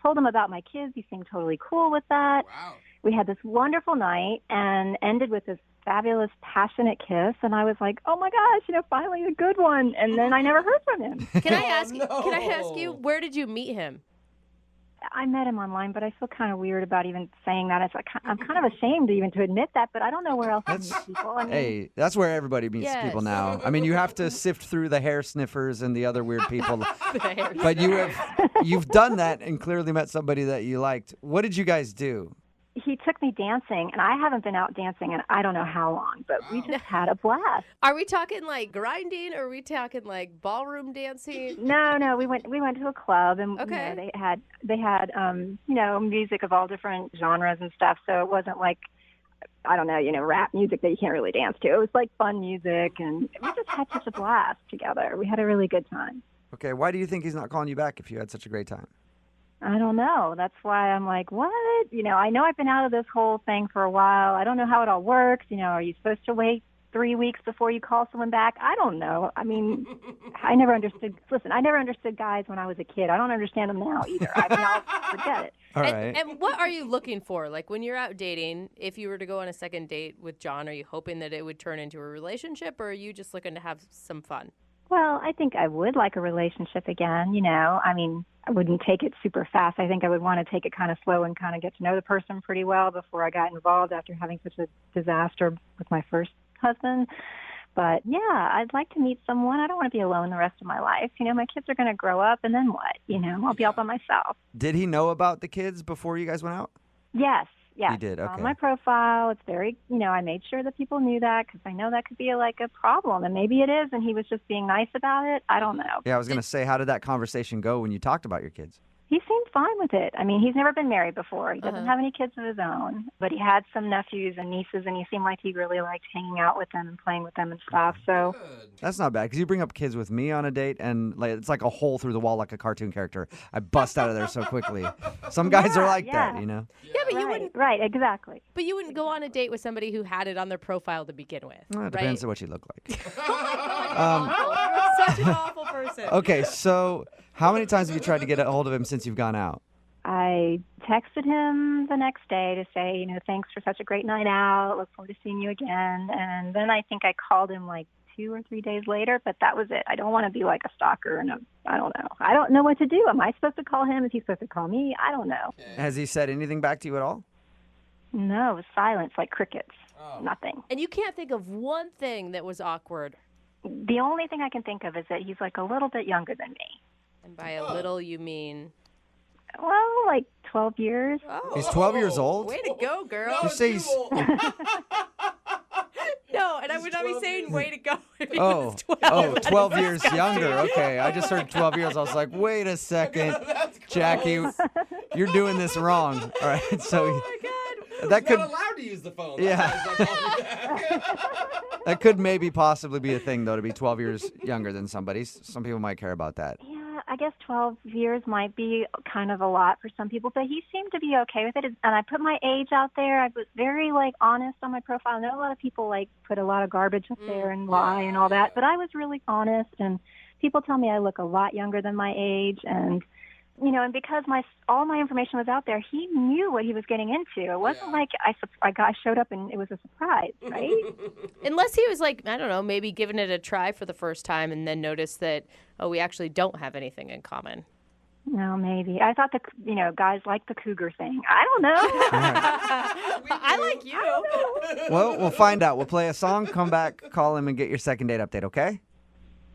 [SPEAKER 13] told him about my kids. He seemed totally cool with that.
[SPEAKER 12] Wow.
[SPEAKER 13] We had this wonderful night and ended with this fabulous, passionate kiss. And I was like, oh my gosh, you know, finally a good one. And then I never heard from him.
[SPEAKER 5] Can I ask you, where did you meet him?
[SPEAKER 13] I met him online, but I feel kind of weird about even saying that. It's like I'm kind of ashamed even to admit that, but I don't know where else to meet people. I mean,
[SPEAKER 4] Hey, that's where everybody meets
[SPEAKER 5] Yes.
[SPEAKER 4] people now. I mean, you have to sift through the hair sniffers and the other weird people. But you've done that and clearly met somebody that you liked. What did you guys do?
[SPEAKER 13] he took me dancing, and I haven't been out dancing in I don't know how long, but we just had a blast.
[SPEAKER 5] Are we talking like grinding, or are we talking like ballroom dancing?
[SPEAKER 13] No, we went to a club, and
[SPEAKER 5] okay.
[SPEAKER 13] You know, they had you know, music of all different genres and stuff. So it wasn't like, I don't know, you know, rap music that you can't really dance to. It was like fun music, and we just had such a blast together. We had a really good time.
[SPEAKER 4] Okay, why do you think he's not calling you back if you had such a great time?
[SPEAKER 13] I don't know. That's why I'm like, what? You know, I know I've been out of this whole thing for a while. I don't know how it all works. You know, are you supposed to wait 3 weeks before you call someone back? I don't know. I mean, I never understood. Listen, I never understood guys when I was a kid. I don't understand them now either. I mean, I'll forget it.
[SPEAKER 4] All right.
[SPEAKER 5] And what are you looking for? Like when you're out dating, if you were to go on a second date with John, are you hoping that it would turn into a relationship, or are you just looking to have some fun?
[SPEAKER 13] Well, I think I would like a relationship again, you know. I mean, I wouldn't take it super fast. I think I would want to take it kind of slow and kind of get to know the person pretty well before I got involved after having such a disaster with my first husband. But, yeah, I'd like to meet someone. I don't want to be alone the rest of my life. You know, my kids are going to grow up, and then what? You know, I'll be all by myself.
[SPEAKER 4] Did he know about the kids before you guys went out?
[SPEAKER 13] Yes. Yeah,
[SPEAKER 4] he did. Okay.
[SPEAKER 13] On my profile, it's very, you know, I made sure that people knew that because I know that could be like a problem, and maybe it is, and he was just being nice about it. I don't know.
[SPEAKER 4] Yeah, I was going to say, how did that conversation go when you talked about your kids?
[SPEAKER 13] He seemed fine with it. I mean, he's never been married before. He doesn't have any kids of his own, but he had some nephews and nieces, and he seemed like he really liked hanging out with them and playing with them and stuff. So
[SPEAKER 4] That's not bad, because you bring up kids with me on a date, and like, it's like a hole through the wall like a cartoon character. I bust out of there so quickly. Some guys are like that, you know?
[SPEAKER 5] Yeah, but you wouldn't.
[SPEAKER 13] Right, exactly.
[SPEAKER 5] But you wouldn't go on a date with somebody who had it on their profile to begin with.
[SPEAKER 4] Well, it depends on what you look like.
[SPEAKER 5] You're such an awful person.
[SPEAKER 4] Okay, so how many times have you tried to get a hold of him since you've gone out?
[SPEAKER 13] I texted him the next day to say, you know, thanks for such a great night out. Look forward to seeing you again. And then I think I called him like 2 or 3 days later, but that was it. I don't want to be like a stalker, and I don't know. I don't know what to do. Am I supposed to call him? Is he supposed to call me? I don't know.
[SPEAKER 4] Has he said anything back to you at all?
[SPEAKER 13] No, it was silence, like crickets. Nothing.
[SPEAKER 5] And you can't think of one thing that was awkward.
[SPEAKER 13] The only thing I can think of is that he's like a little bit younger than me.
[SPEAKER 5] And by a little, you mean?
[SPEAKER 13] Well, like 12 years.
[SPEAKER 5] Oh.
[SPEAKER 4] He's 12 years old?
[SPEAKER 5] Way to go, girl.
[SPEAKER 4] You say he's...
[SPEAKER 5] No, and I would thought he was saying way to go. If he
[SPEAKER 4] Oh,
[SPEAKER 5] was 12.
[SPEAKER 4] 12 years younger. Okay, I just heard 12 years. I was like, wait a second, Jackie, you're doing this wrong. All right, so
[SPEAKER 5] my God.
[SPEAKER 4] that could
[SPEAKER 12] Not allowed to use the phone.
[SPEAKER 4] Yeah. That could maybe possibly be a thing though, to be 12 years younger than somebody. Some people might care about that.
[SPEAKER 13] Yeah, I guess 12 years might be kind of a lot for some people, but he seemed to be okay with it. And I put my age out there. I was very honest on my profile. I know a lot of people put a lot of garbage up there and lie and all that, but I was really honest, and people tell me I look a lot younger than my age, and and because all my information was out there, he knew what he was getting into. It wasn't like I showed up and it was a surprise, right?
[SPEAKER 5] Unless he was I don't know, maybe giving it a try for the first time and then noticed that, we actually don't have anything in common.
[SPEAKER 13] No, maybe. I thought guys like the cougar thing. I don't know.
[SPEAKER 5] I like you.
[SPEAKER 4] Well, we'll find out. We'll play a song, come back, call him, and get your second date update, okay?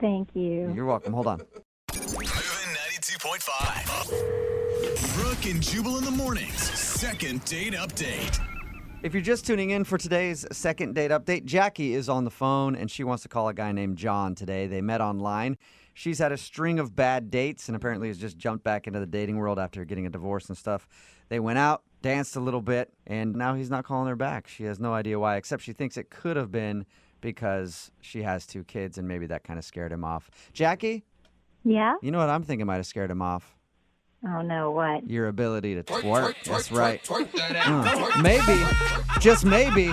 [SPEAKER 13] Thank you.
[SPEAKER 4] You're welcome. Hold on.
[SPEAKER 3] 92.5. Brooke and Jubal in the mornings. Second date update.
[SPEAKER 4] If you're just tuning in for today's second date update, Jackie is on the phone, and she wants to call a guy named John today. They met online. She's had a string of bad dates and apparently has just jumped back into the dating world after getting a divorce and stuff. They went out, danced a little bit, and now he's not calling her back. She has no idea why, except she thinks it could have been because she has 2 kids, and maybe that kind of scared him off. Jackie?
[SPEAKER 13] Yeah?
[SPEAKER 4] You know what I'm thinking might have scared him off?
[SPEAKER 13] Oh, no, what?
[SPEAKER 4] Your ability to twerk. That's right.
[SPEAKER 12] That
[SPEAKER 4] Maybe, just maybe,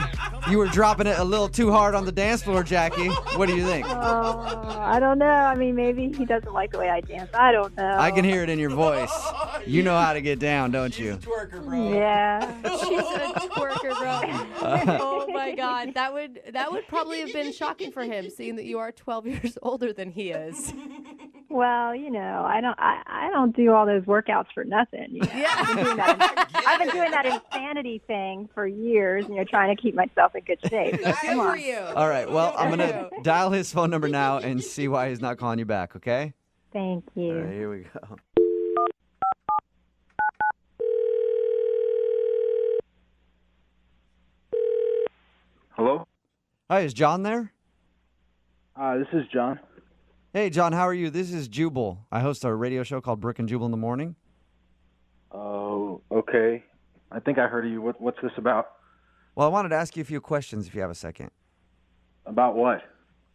[SPEAKER 4] you were dropping it a little too hard on the dance floor, Jackie. What do you think?
[SPEAKER 13] Oh, I don't know. I mean, maybe he doesn't like the way I dance. I don't know.
[SPEAKER 4] I can hear it in your voice. You know how to get down, don't you?
[SPEAKER 12] Twerker, bro.
[SPEAKER 13] Yeah.
[SPEAKER 5] She's a twerker, bro. Oh my God, that would probably have been shocking for him, seeing that you are 12 years older than he is.
[SPEAKER 13] Well, I don't do all those workouts for nothing.
[SPEAKER 5] Yeah.
[SPEAKER 13] I've been doing that insanity thing for years, trying to keep myself in good shape.
[SPEAKER 5] Good
[SPEAKER 13] Come
[SPEAKER 5] for
[SPEAKER 13] on.
[SPEAKER 5] you.
[SPEAKER 4] All right, well, I'm going to dial his phone number now and see why he's not calling you back, okay?
[SPEAKER 13] Thank you.
[SPEAKER 4] All right, here we go.
[SPEAKER 14] Hello?
[SPEAKER 4] Hi, is John there?
[SPEAKER 14] This is John.
[SPEAKER 4] Hey, John, how are you? This is Jubal. I host a radio show called Brooke and Jubal in the morning.
[SPEAKER 14] Oh, okay. I think I heard of you. What's this about?
[SPEAKER 4] Well, I wanted to ask you a few questions if you have a second.
[SPEAKER 14] About what?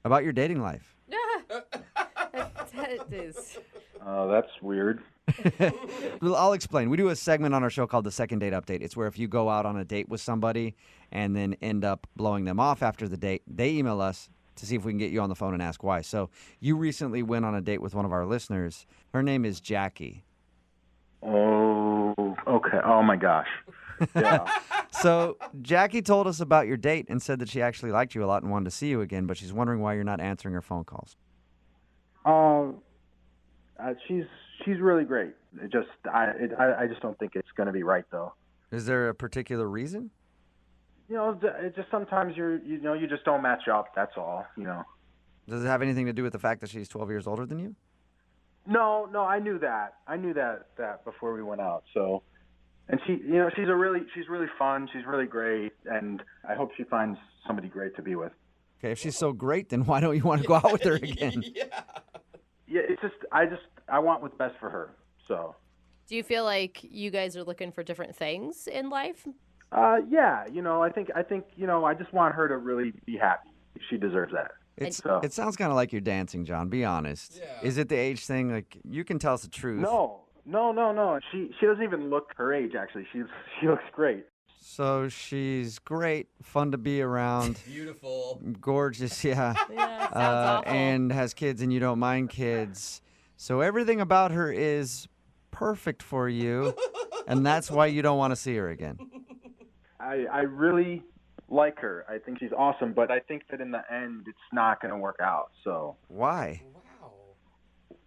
[SPEAKER 4] About your dating life.
[SPEAKER 5] That is.
[SPEAKER 14] Oh, that's weird.
[SPEAKER 4] Well, I'll explain. We do a segment on our show called the Second Date Update. It's where if you go out on a date with somebody and then end up blowing them off after the date, they email us to see if we can get you on the phone and ask why. So you recently went on a date with one of our listeners. Her name is Jackie.
[SPEAKER 14] Oh, okay. Oh, my gosh. Yeah.
[SPEAKER 4] So Jackie told us about your date and said that she actually liked you a lot and wanted to see you again, but she's wondering why you're not answering her phone calls.
[SPEAKER 14] She's really great. I just don't think it's going to be right, though.
[SPEAKER 4] Is there a particular reason?
[SPEAKER 14] It just sometimes you just don't match up. That's all.
[SPEAKER 4] Does it have anything to do with the fact that she's 12 years older than you?
[SPEAKER 14] No, I knew that. I knew that before we went out. So, and she's really fun. She's really great, and I hope she finds somebody great to be with.
[SPEAKER 4] Okay, if she's so great, then why don't you want to go out with her again?
[SPEAKER 14] Yeah, it's just I want what's best for her. So.
[SPEAKER 5] Do you feel like you guys are looking for different things in life?
[SPEAKER 14] Yeah. I think I just want her to really be happy. She deserves that.
[SPEAKER 4] It sounds kind of like you're dancing, John. Be honest. Yeah. Is it the age thing? Like, you can tell us the truth.
[SPEAKER 14] No. She doesn't even look her age. Actually, she looks great.
[SPEAKER 4] So she's great, fun to be around,
[SPEAKER 12] beautiful,
[SPEAKER 4] gorgeous, yeah.
[SPEAKER 5] Yeah, sounds awful.
[SPEAKER 4] And has kids, and you don't mind kids. So everything about her is perfect for you, and that's why you don't want to see her again.
[SPEAKER 14] I really like her. I think she's awesome, but I think that in the end, it's not going to work out. So
[SPEAKER 4] why?
[SPEAKER 12] Wow.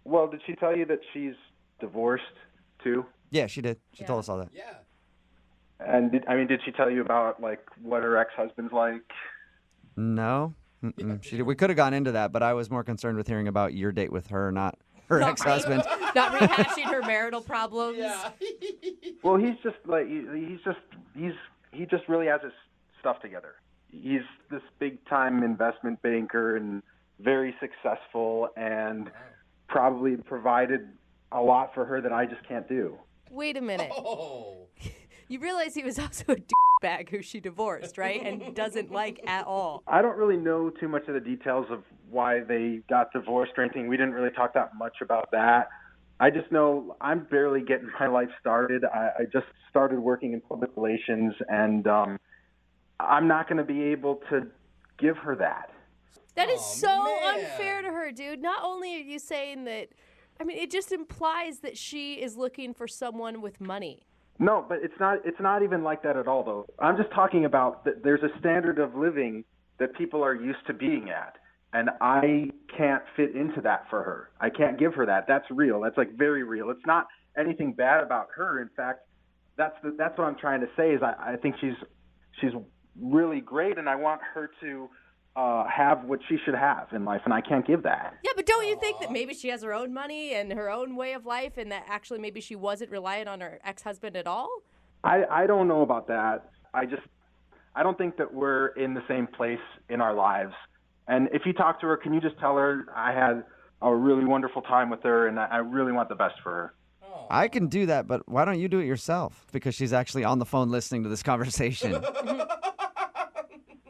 [SPEAKER 14] Well, did she tell you that she's divorced too?
[SPEAKER 4] Yeah, she did. She told us all that.
[SPEAKER 12] Yeah.
[SPEAKER 14] And did she tell you about what her ex-husband's like?
[SPEAKER 4] No, she did. We could have gone into that, but I was more concerned with hearing about your date with her, not her ex-husband.
[SPEAKER 5] Not rehashing her marital problems.
[SPEAKER 12] Yeah.
[SPEAKER 14] Well, he's just he just really has his stuff together. he's this big-time investment banker and very successful and probably provided a lot for her that I just can't do.
[SPEAKER 5] Wait a minute. You realize he was also a bag who she divorced, right? And doesn't like at all.
[SPEAKER 14] I don't really know too much of the details of why they got divorced or anything. We didn't really talk that much about that. I just know I'm barely getting my life started. I just started working in public relations, and I'm not going to be able to give her that.
[SPEAKER 5] That is so unfair to her, dude. Not only are you saying that, I mean, it just implies that she is looking for someone with money.
[SPEAKER 14] No, but it's not even like that at all, though. I'm just talking about that there's a standard of living that people are used to being at, and I can't fit into that for her. I can't give her that. That's real. That's like very real. It's not anything bad about her. In fact, that's what I'm trying to say is I think she's really great, and I want her to have what she should have in life, and I can't give that.
[SPEAKER 5] Yeah, but don't you think that maybe she has her own money and her own way of life, and that actually maybe she wasn't reliant on her ex-husband at all?
[SPEAKER 14] I don't know about that. I don't think that we're in the same place in our lives. And if you talk to her, can you just tell her I had a really wonderful time with her, and I really want the best for her?
[SPEAKER 4] I can do that, but why don't you do it yourself? Because she's actually on the phone listening to this conversation.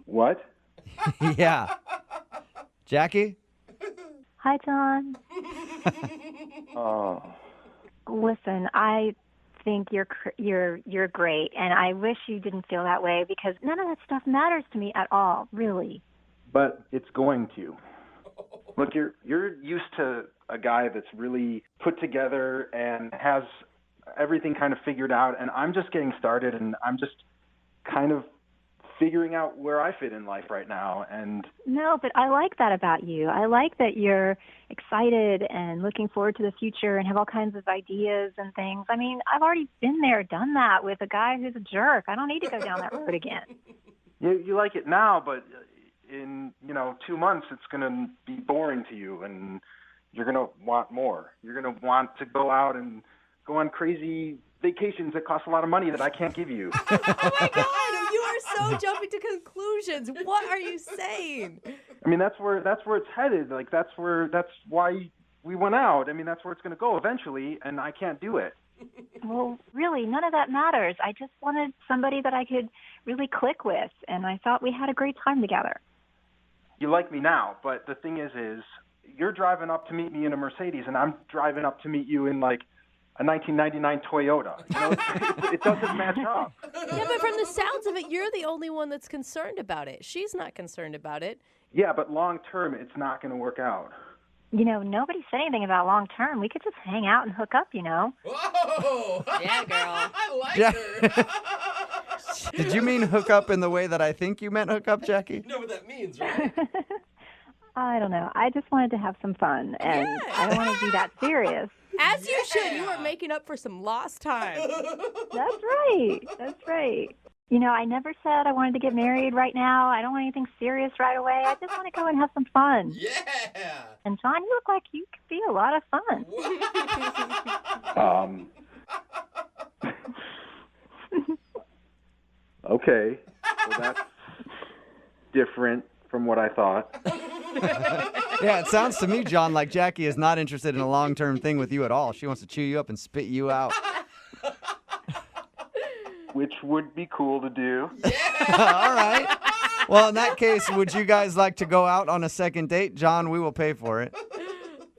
[SPEAKER 14] What?
[SPEAKER 4] Yeah. Jackie?
[SPEAKER 13] Hi, John.
[SPEAKER 14] Oh.
[SPEAKER 13] Listen, I think you're great, and I wish you didn't feel that way because none of that stuff matters to me at all, really.
[SPEAKER 14] But it's going to. Look, you're used to a guy that's really put together and has everything kind of figured out, and I'm just getting started, and I'm just kind of figuring out where I fit in life right now. And
[SPEAKER 13] No, but I like that about you. I like that you're excited and looking forward to the future and have all kinds of ideas and things. I mean, I've already been there, done that with a guy who's a jerk. I don't need to go down that road again.
[SPEAKER 14] you like it now, but in 2 months it's going to be boring to you, and you're going to want more. You're going to want to go out and go on crazy vacations that cost a lot of money that I can't give you.
[SPEAKER 5] Oh my God, you are so jumping to conclusions. What are you saying?
[SPEAKER 14] I mean, that's where it's headed. Like that's why we went out. I mean, that's where it's going to go eventually, and I can't do it.
[SPEAKER 13] Well, really, none of that matters. I just wanted somebody that I could really click with, and I thought we had a great time together.
[SPEAKER 14] You like me now, but the thing is you're driving up to meet me in a Mercedes, and I'm driving up to meet you in like a 1999 Toyota. It doesn't match up.
[SPEAKER 5] Yeah, but from the sounds of it, you're the only one that's concerned about it. She's not concerned about it.
[SPEAKER 14] Yeah, but long term, it's not going to work out.
[SPEAKER 13] Nobody said anything about long term. We could just hang out and hook up,
[SPEAKER 12] Whoa!
[SPEAKER 5] Yeah, girl.
[SPEAKER 12] I like
[SPEAKER 4] Yeah.
[SPEAKER 12] her.
[SPEAKER 4] Did you mean hook up in the way that I think you meant hook up, Jackie?
[SPEAKER 12] You know what that means, right?
[SPEAKER 13] I don't know. I just wanted to have some fun, and I don't want to be that serious.
[SPEAKER 5] As you should. You were making up for some lost time.
[SPEAKER 13] That's right. That's right. I never said I wanted to get married right now. I don't want anything serious right away. I just want to go and have some fun.
[SPEAKER 12] Yeah.
[SPEAKER 13] And John, you look like you could be a lot of fun.
[SPEAKER 14] Okay. Well, that's different from what I thought.
[SPEAKER 4] Yeah, it sounds to me, John, like Jackie is not interested in a long-term thing with you at all. She wants to chew you up and spit you out.
[SPEAKER 14] Which would be cool to do.
[SPEAKER 4] All right. Well, in that case, would you guys like to go out on a second date? John, we will pay for it.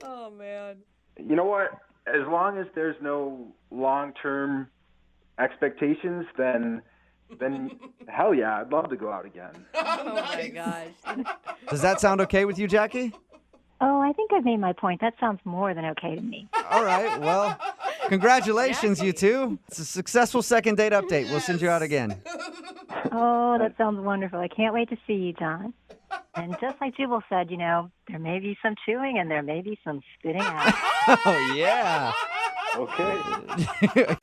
[SPEAKER 5] Oh, man.
[SPEAKER 14] You know what? As long as there's no long-term expectations, then hell yeah, I'd love to go out again.
[SPEAKER 5] Oh, my gosh.
[SPEAKER 4] Does that sound okay with you, Jackie?
[SPEAKER 13] Oh, I think I've made my point. That sounds more than okay to me.
[SPEAKER 4] All right. Well, congratulations, you two. It's a successful second date update. We'll send you out again.
[SPEAKER 13] Oh, that sounds wonderful. I can't wait to see you, John. And just like Jubal said, there may be some chewing and there may be some spitting out.
[SPEAKER 4] Oh, yeah.
[SPEAKER 14] Okay.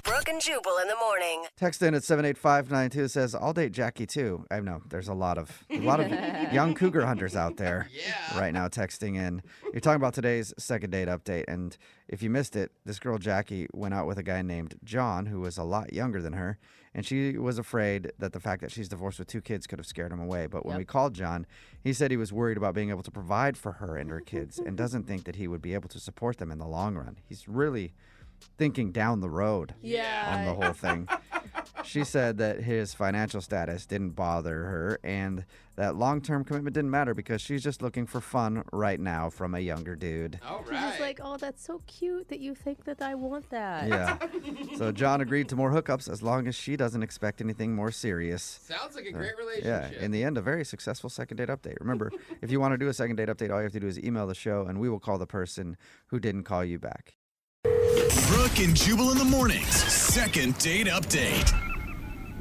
[SPEAKER 8] Brooke Brooke and Jubal in the morning.
[SPEAKER 4] Text in at 78592 says, I'll date Jackie too. I know there's a lot of young cougar hunters out there right now texting in. You're talking about today's second date update. And if you missed it, this girl Jackie went out with a guy named John who was a lot younger than her. And she was afraid that the fact that she's divorced with 2 kids could have scared him away. But when we called John, he said he was worried about being able to provide for her and her kids and doesn't think that he would be able to support them in the long run. He's really thinking down the road on the whole thing. She said that his financial status didn't bother her and that long-term commitment didn't matter because she's just looking for fun right now from a younger dude.
[SPEAKER 5] All right. She's just like, oh, that's so cute that you think that I want that.
[SPEAKER 4] Yeah. So John agreed to more hookups as long as she doesn't expect anything more serious.
[SPEAKER 12] Sounds like a great relationship.
[SPEAKER 4] Yeah. In the end, a very successful second date update. Remember, if you want to do a second date update, all you have to do is email the show and we will call the person who didn't call you back.
[SPEAKER 3] Brooke and Jubal in the mornings. Second date update.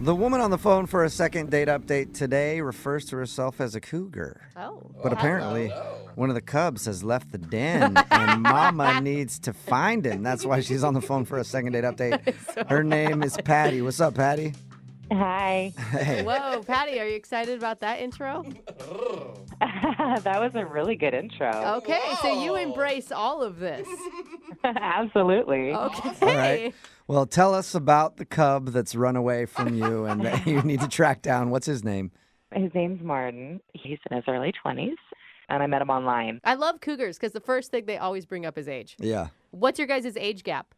[SPEAKER 4] The woman on the phone for a second date update today refers to herself as a cougar.
[SPEAKER 5] Oh.
[SPEAKER 4] But apparently, one of the cubs has left the den and mama needs to find him. That's why she's on the phone for a second date update. Her name is Patty. What's up, Patty?
[SPEAKER 15] Hi.
[SPEAKER 4] Hey.
[SPEAKER 5] Whoa, Patty, are you excited about that intro?
[SPEAKER 15] That was a really good intro.
[SPEAKER 5] Okay, so you embrace all of this.
[SPEAKER 15] Absolutely.
[SPEAKER 5] Okay.
[SPEAKER 4] All right. Well, tell us about the cub that's run away from you and that you need to track down. What's his name?
[SPEAKER 15] His name's Martin. He's in his early 20s, and I met him online.
[SPEAKER 5] I love cougars because the first thing they always bring up is age.
[SPEAKER 4] Yeah.
[SPEAKER 5] What's your guys' age gap?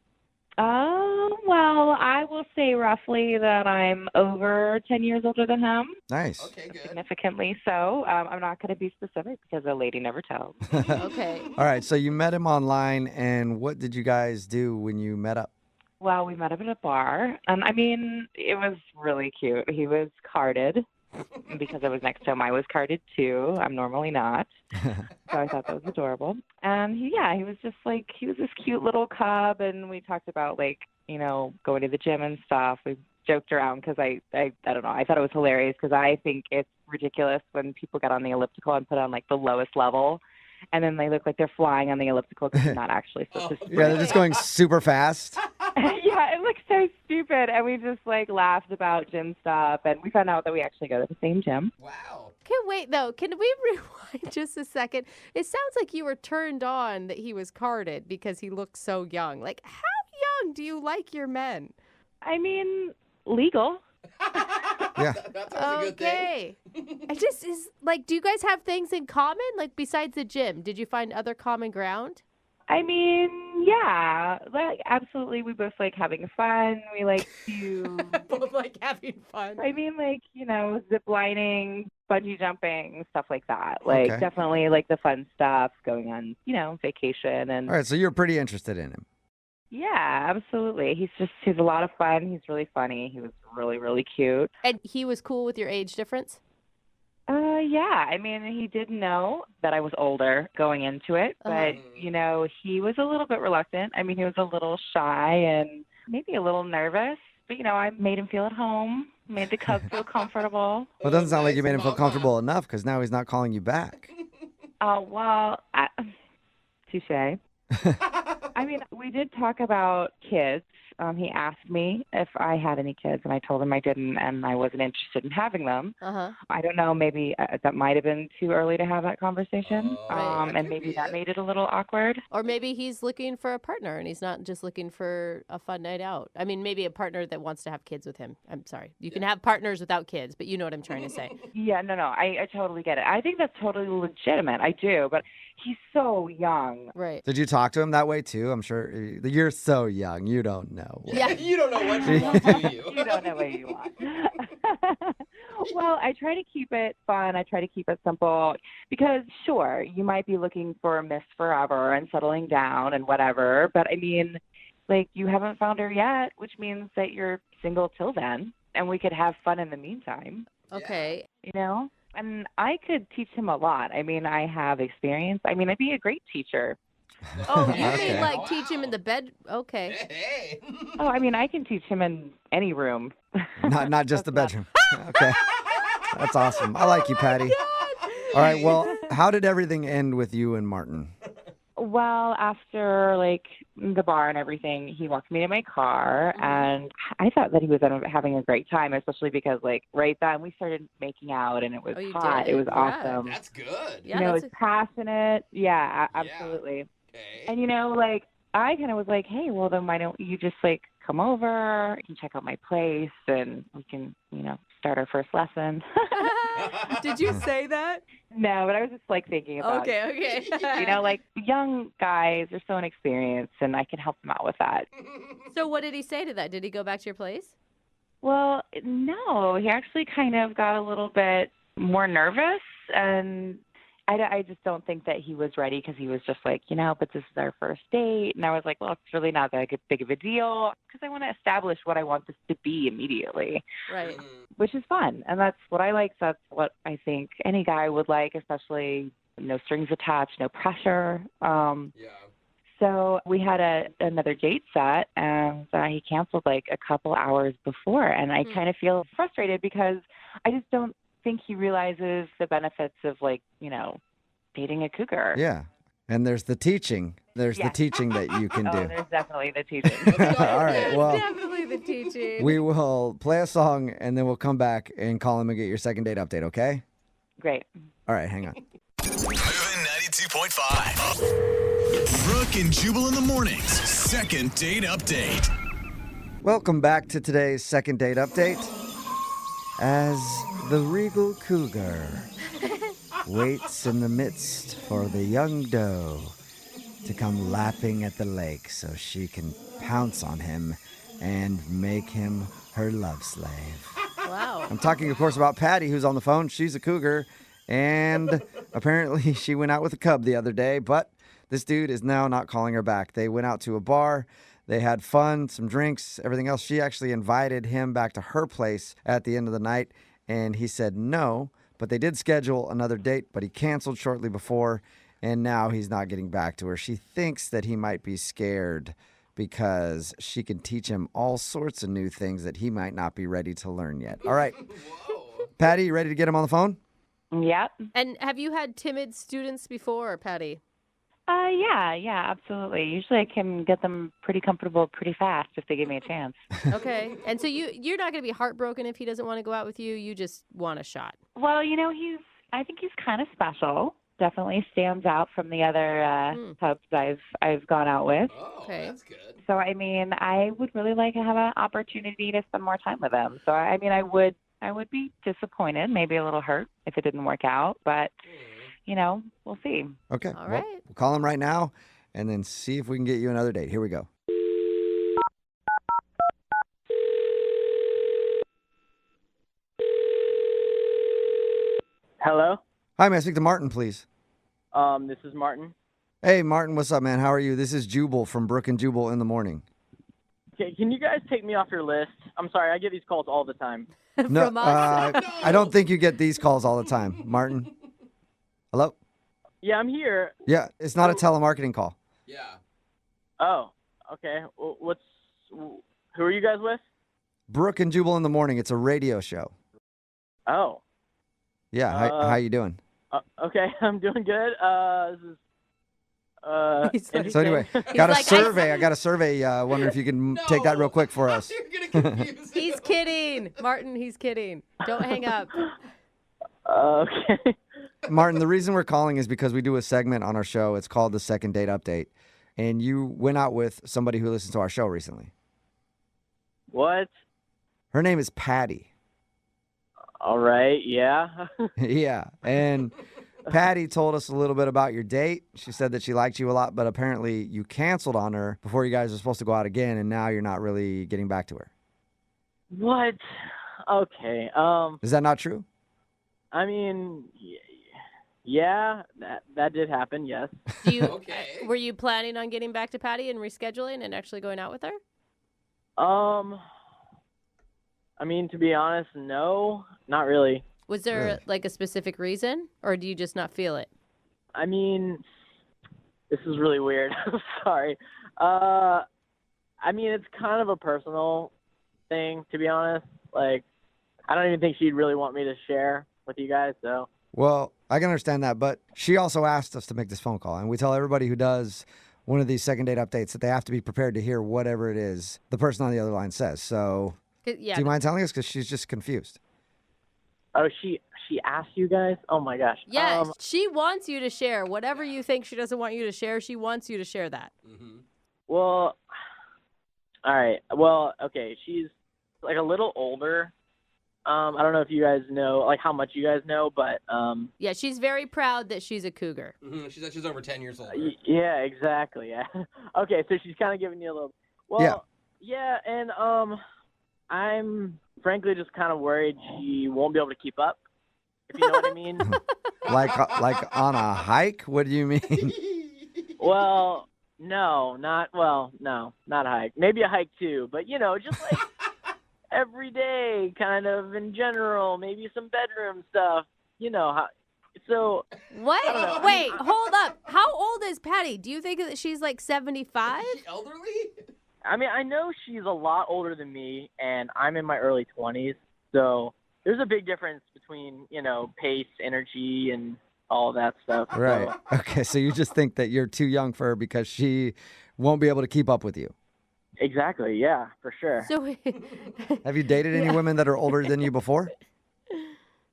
[SPEAKER 15] Well, I will say roughly that I'm over 10 years older than him.
[SPEAKER 4] Nice.
[SPEAKER 12] Okay, good.
[SPEAKER 15] Significantly so. I'm not going to be specific because a lady never tells.
[SPEAKER 5] Okay.
[SPEAKER 4] All right. So you met him online, and what did you guys do when you met up?
[SPEAKER 15] Well, we met up at a bar, and I mean, it was really cute. He was carded because I was next to him. I was carded too. I'm normally not. So I thought that was adorable. And he was just like, he was this cute little cub, and we talked about like, you know, going to the gym and stuff. We joked around because I don't know. I thought it was hilarious because I think it's ridiculous when people get on the elliptical and put on like the lowest level. And then they look like they're flying on the elliptical because they're not actually supposed to.
[SPEAKER 4] Yeah, they're just going super fast.
[SPEAKER 15] Yeah, it looks so stupid. And we just like laughed about gym stuff. And we found out that we actually go to the same gym.
[SPEAKER 12] Wow.
[SPEAKER 5] Can wait though. Can we rewind just a second? It sounds like you were turned on that he was carded because he looks so young. Like, how young do you like your men?
[SPEAKER 15] I mean, legal.
[SPEAKER 4] Yeah.
[SPEAKER 12] That's a good thing.
[SPEAKER 5] I just is like, do you guys have things in common? Like besides the gym, did you find other common ground?
[SPEAKER 15] I mean, yeah, like absolutely. We both like having fun. We like to
[SPEAKER 5] Both like having fun.
[SPEAKER 15] I mean, like, you know, zip lining, bungee jumping, stuff like that. Like
[SPEAKER 4] Okay.
[SPEAKER 15] definitely like the fun stuff, going on, you know, vacation and
[SPEAKER 4] All right. So you're pretty interested in him.
[SPEAKER 15] yeah, absolutely. He's a lot of fun. He's really funny. He was really, really cute.
[SPEAKER 5] And he was cool with your age difference?
[SPEAKER 15] Yeah. I mean, he did know that I was older going into it, but, you know, he was a little bit reluctant. I mean, he was a little shy and maybe a little nervous, but, you know, I made him feel at home, made the cub feel comfortable.
[SPEAKER 4] Well, it doesn't sound like you made him feel comfortable enough because now he's not calling you back.
[SPEAKER 15] Well, touche. I mean, we did talk about kids. He asked me if I had any kids, and I told him I didn't, and I wasn't interested in having them. I don't know, maybe that might have been too early to have that conversation, and maybe that made it a little awkward.
[SPEAKER 5] Or maybe he's looking for a partner, and he's not just looking for a fun night out. I mean, maybe a partner that wants to have kids with him. I'm sorry. You can have partners without kids, but you know what I'm trying to say.
[SPEAKER 15] Yeah, no, I totally get it. I think that's totally legitimate. I do, but he's so young.
[SPEAKER 5] Right.
[SPEAKER 4] Did you talk to him that way too? I'm sure you're so young. You don't know.
[SPEAKER 5] Yeah.
[SPEAKER 12] You don't know what you want, do you?
[SPEAKER 15] You don't know what you want. Well, I try to keep it fun. I try to keep it simple because, sure, you might be looking for Miss Forever and settling down and whatever. But, I mean, like, you haven't found her yet, which means that you're single till then. And we could have fun in the meantime.
[SPEAKER 5] Okay.
[SPEAKER 15] You know? And I could teach him a lot. I mean, I have experience. I mean, I'd be a great teacher.
[SPEAKER 5] Oh, you
[SPEAKER 4] Okay.
[SPEAKER 5] mean like teach him in the bed? Okay.
[SPEAKER 12] Hey.
[SPEAKER 15] Oh, I mean, I can teach him in any room.
[SPEAKER 4] Not just the bedroom. Okay. That's awesome. I like you, Patty. All right. Well, how did everything end with you and Martin?
[SPEAKER 15] Well, after like the bar and everything, he walked me to my car, and I thought that he was having a great time, especially because like right then we started making out, and it was
[SPEAKER 5] you
[SPEAKER 15] hot.
[SPEAKER 5] did?
[SPEAKER 15] It was
[SPEAKER 5] Yeah.
[SPEAKER 15] awesome.
[SPEAKER 12] That's good.
[SPEAKER 5] Yeah,
[SPEAKER 15] It was
[SPEAKER 5] that's
[SPEAKER 15] passionate. Yeah, absolutely.
[SPEAKER 12] Okay.
[SPEAKER 15] And like I kind of was like, hey, well then why don't you just like come over? You can check out my place, and we can start our first lesson.
[SPEAKER 5] Did you say that?
[SPEAKER 15] No, but I was just like thinking about
[SPEAKER 5] Okay.
[SPEAKER 15] like young guys are so inexperienced, and I can help them out with that.
[SPEAKER 5] So what did he say to that? Did he go back to your place?
[SPEAKER 15] Well, no, he actually kind of got a little bit more nervous, and I just don't think that he was ready because he was just like, but this is our first date. And I was like, well, it's really not that big of a deal because I want to establish what I want this to be immediately.
[SPEAKER 5] Right.
[SPEAKER 15] Which is fun. And that's what I like. That's what I think any guy would like, especially no strings attached, no pressure. So we had another date set, and he canceled like a couple hours before. And I kind of feel frustrated because I just don't think he realizes the benefits of like, dating a cougar.
[SPEAKER 4] Yeah. And there's the teaching. There's the teaching that you can do.
[SPEAKER 15] Oh, there's definitely the teaching.
[SPEAKER 4] All right. Well,
[SPEAKER 5] definitely the teaching.
[SPEAKER 4] we will play a song and then we'll come back and call him and get your second date update, okay?
[SPEAKER 15] Great.
[SPEAKER 4] All right, hang on.
[SPEAKER 3] Moving 92.5. Brooke and Jubal in the mornings. Second date update.
[SPEAKER 4] Welcome back to today's second date update. As the regal cougar waits in the midst for the young doe to come lapping at the lake so she can pounce on him and make him her love slave.
[SPEAKER 5] Wow.
[SPEAKER 4] I'm talking, of course, about Patty, who's on the phone. She's a cougar, and apparently she went out with a cub the other day, but this dude is now not calling her back. They went out to a bar. They had fun, some drinks, everything else. She actually invited him back to her place at the end of the night, and he said no, but they did schedule another date, but he canceled shortly before, and now he's not getting back to her. She thinks that he might be scared because she can teach him all sorts of new things that he might not be ready to learn yet. All right. Patty, you ready to get him on the phone?
[SPEAKER 15] Yep.
[SPEAKER 5] And have you had timid students before, Patty?
[SPEAKER 15] Yeah, absolutely. Usually I can get them pretty comfortable pretty fast if they give me a chance.
[SPEAKER 5] Okay. And so you're not going to be heartbroken if he doesn't want to go out with you. You just want a shot.
[SPEAKER 15] Well, I think he's kind of special. Definitely stands out from the other pubs I've gone out with.
[SPEAKER 12] Oh,
[SPEAKER 5] okay.
[SPEAKER 12] That's good.
[SPEAKER 15] So, I would really like to have an opportunity to spend more time with him. So, I would be disappointed, maybe a little hurt if it didn't work out, but we'll see.
[SPEAKER 4] Okay.
[SPEAKER 5] All right.
[SPEAKER 4] We'll call him right now and then see if we can get you another date. Here we go.
[SPEAKER 16] Hello?
[SPEAKER 4] Hi, may I speak to Martin, please?
[SPEAKER 16] This is Martin.
[SPEAKER 4] Hey, Martin, what's up, man? How are you? This is Jubal from Brooke and Jubal in the morning.
[SPEAKER 16] Okay, can you guys take me off your list? I'm sorry, I get these calls all the time.
[SPEAKER 4] No,
[SPEAKER 5] From us?
[SPEAKER 4] I don't think you get these calls all the time. Martin? Hello?
[SPEAKER 16] Yeah, I'm here.
[SPEAKER 4] Yeah, it's not a telemarketing call.
[SPEAKER 12] Yeah.
[SPEAKER 16] Oh, okay. Who are you guys with?
[SPEAKER 4] Brooke and Jubal in the morning. It's a radio show.
[SPEAKER 16] Oh.
[SPEAKER 4] Yeah, how you doing?
[SPEAKER 16] Okay, I'm doing good. This is
[SPEAKER 4] So anyway, got a survey. I got a survey. Wondering if you can take that real quick for us.
[SPEAKER 5] He's kidding. Martin, he's kidding. Don't hang up.
[SPEAKER 16] Okay.
[SPEAKER 4] Martin, the reason we're calling is because we do a segment on our show. It's called the Second Date Update. And you went out with somebody who listens to our show recently.
[SPEAKER 16] What?
[SPEAKER 4] Her name is Patty.
[SPEAKER 16] All right, yeah.
[SPEAKER 4] Yeah, and Patty told us a little bit about your date. She said that she liked you a lot, but apparently you canceled on her before you guys were supposed to go out again, and now you're not really getting back to her.
[SPEAKER 16] What? Okay.
[SPEAKER 4] Is that not true?
[SPEAKER 16] I mean, yeah, that did happen, yes.
[SPEAKER 5] Were you planning on getting back to Patty and rescheduling and actually going out with her?
[SPEAKER 16] I mean, to be honest, no, not really.
[SPEAKER 5] Was there like a specific reason, or do you just not feel it?
[SPEAKER 16] I mean, this is really weird. I'm sorry. I mean, it's kind of a personal thing, to be honest. Like, I don't even think she'd really want me to share with you guys, so.
[SPEAKER 4] Well, I can understand that, but she also asked us to make this phone call, and we tell everybody who does one of these second date updates that they have to be prepared to hear whatever it is the person on the other line says. So,
[SPEAKER 5] Yeah.
[SPEAKER 4] do you mind telling us? Because she's just confused.
[SPEAKER 16] Oh, she asked you guys? Oh my gosh.
[SPEAKER 5] Yeah, she wants you to share whatever you think she doesn't want you to share. She wants you to share that.
[SPEAKER 16] Well, all right. Well, okay. She's like a little older. I don't know if you guys know, like how much you guys know, but
[SPEAKER 5] Yeah, she's very proud that she's a cougar.
[SPEAKER 12] She's over 10 years old.
[SPEAKER 16] yeah, exactly. Yeah. Okay, so she's kind of giving you a little. Well, yeah, and I'm frankly just kind of worried she won't be able to keep up. If you know what I mean.
[SPEAKER 4] Like on a hike? What do you mean?
[SPEAKER 16] Well, no, not a hike. Maybe a hike too, but just like every day, kind of in general. Maybe some bedroom stuff. You know how. So
[SPEAKER 5] what? Wait, hold up. How old is Patty? Do you think that she's like 75?
[SPEAKER 12] Is she elderly?
[SPEAKER 16] I mean, I know she's a lot older than me, and I'm in my early 20s. So there's a big difference between, pace, energy, and all that stuff.
[SPEAKER 4] Right.
[SPEAKER 16] So,
[SPEAKER 4] Okay, so you just think that you're too young for her because she won't be able to keep up with you.
[SPEAKER 16] exactly. Yeah, for sure.
[SPEAKER 5] So
[SPEAKER 4] Have you dated any women that are older than you before?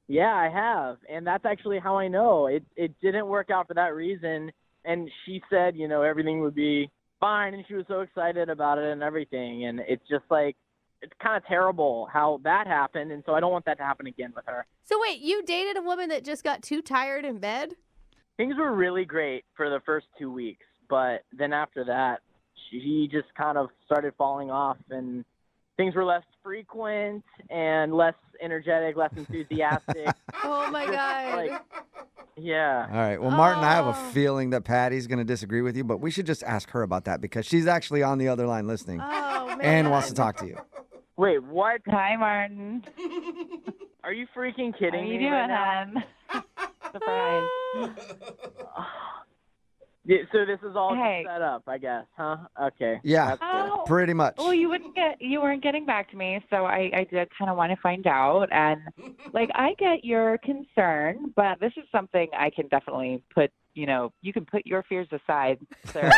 [SPEAKER 16] Yeah, I have. And that's actually how I know. It didn't work out for that reason. And she said, everything would be fine. And she was so excited about it and everything. And it's just like, it's kind of terrible how that happened. And so I don't want that to happen again with her.
[SPEAKER 5] So wait, you dated a woman that just got too tired in bed?
[SPEAKER 16] Things were really great for the first 2 weeks. But then after that, she just kind of started falling off. And things were less frequent and less energetic, less enthusiastic.
[SPEAKER 5] Oh, my God.
[SPEAKER 16] Yeah.
[SPEAKER 4] All right. Well, Martin, I have a feeling that Patty's going to disagree with you, but we should just ask her about that because she's actually on the other line listening and wants to talk to you.
[SPEAKER 16] Wait, what?
[SPEAKER 15] Hi, Martin.
[SPEAKER 16] Are you freaking kidding
[SPEAKER 15] How you
[SPEAKER 16] me
[SPEAKER 15] doing,
[SPEAKER 16] right now?
[SPEAKER 15] hon? Surprise.
[SPEAKER 16] Yeah, so this is all
[SPEAKER 15] Hey.
[SPEAKER 16] set up, I guess, huh? Okay.
[SPEAKER 4] Yeah,
[SPEAKER 16] That's good.
[SPEAKER 15] Oh.
[SPEAKER 4] pretty much.
[SPEAKER 15] Well, you weren't getting back to me, so I did kind of want to find out. And I get your concern, but this is something I can definitely put. You can put your fears aside, sir.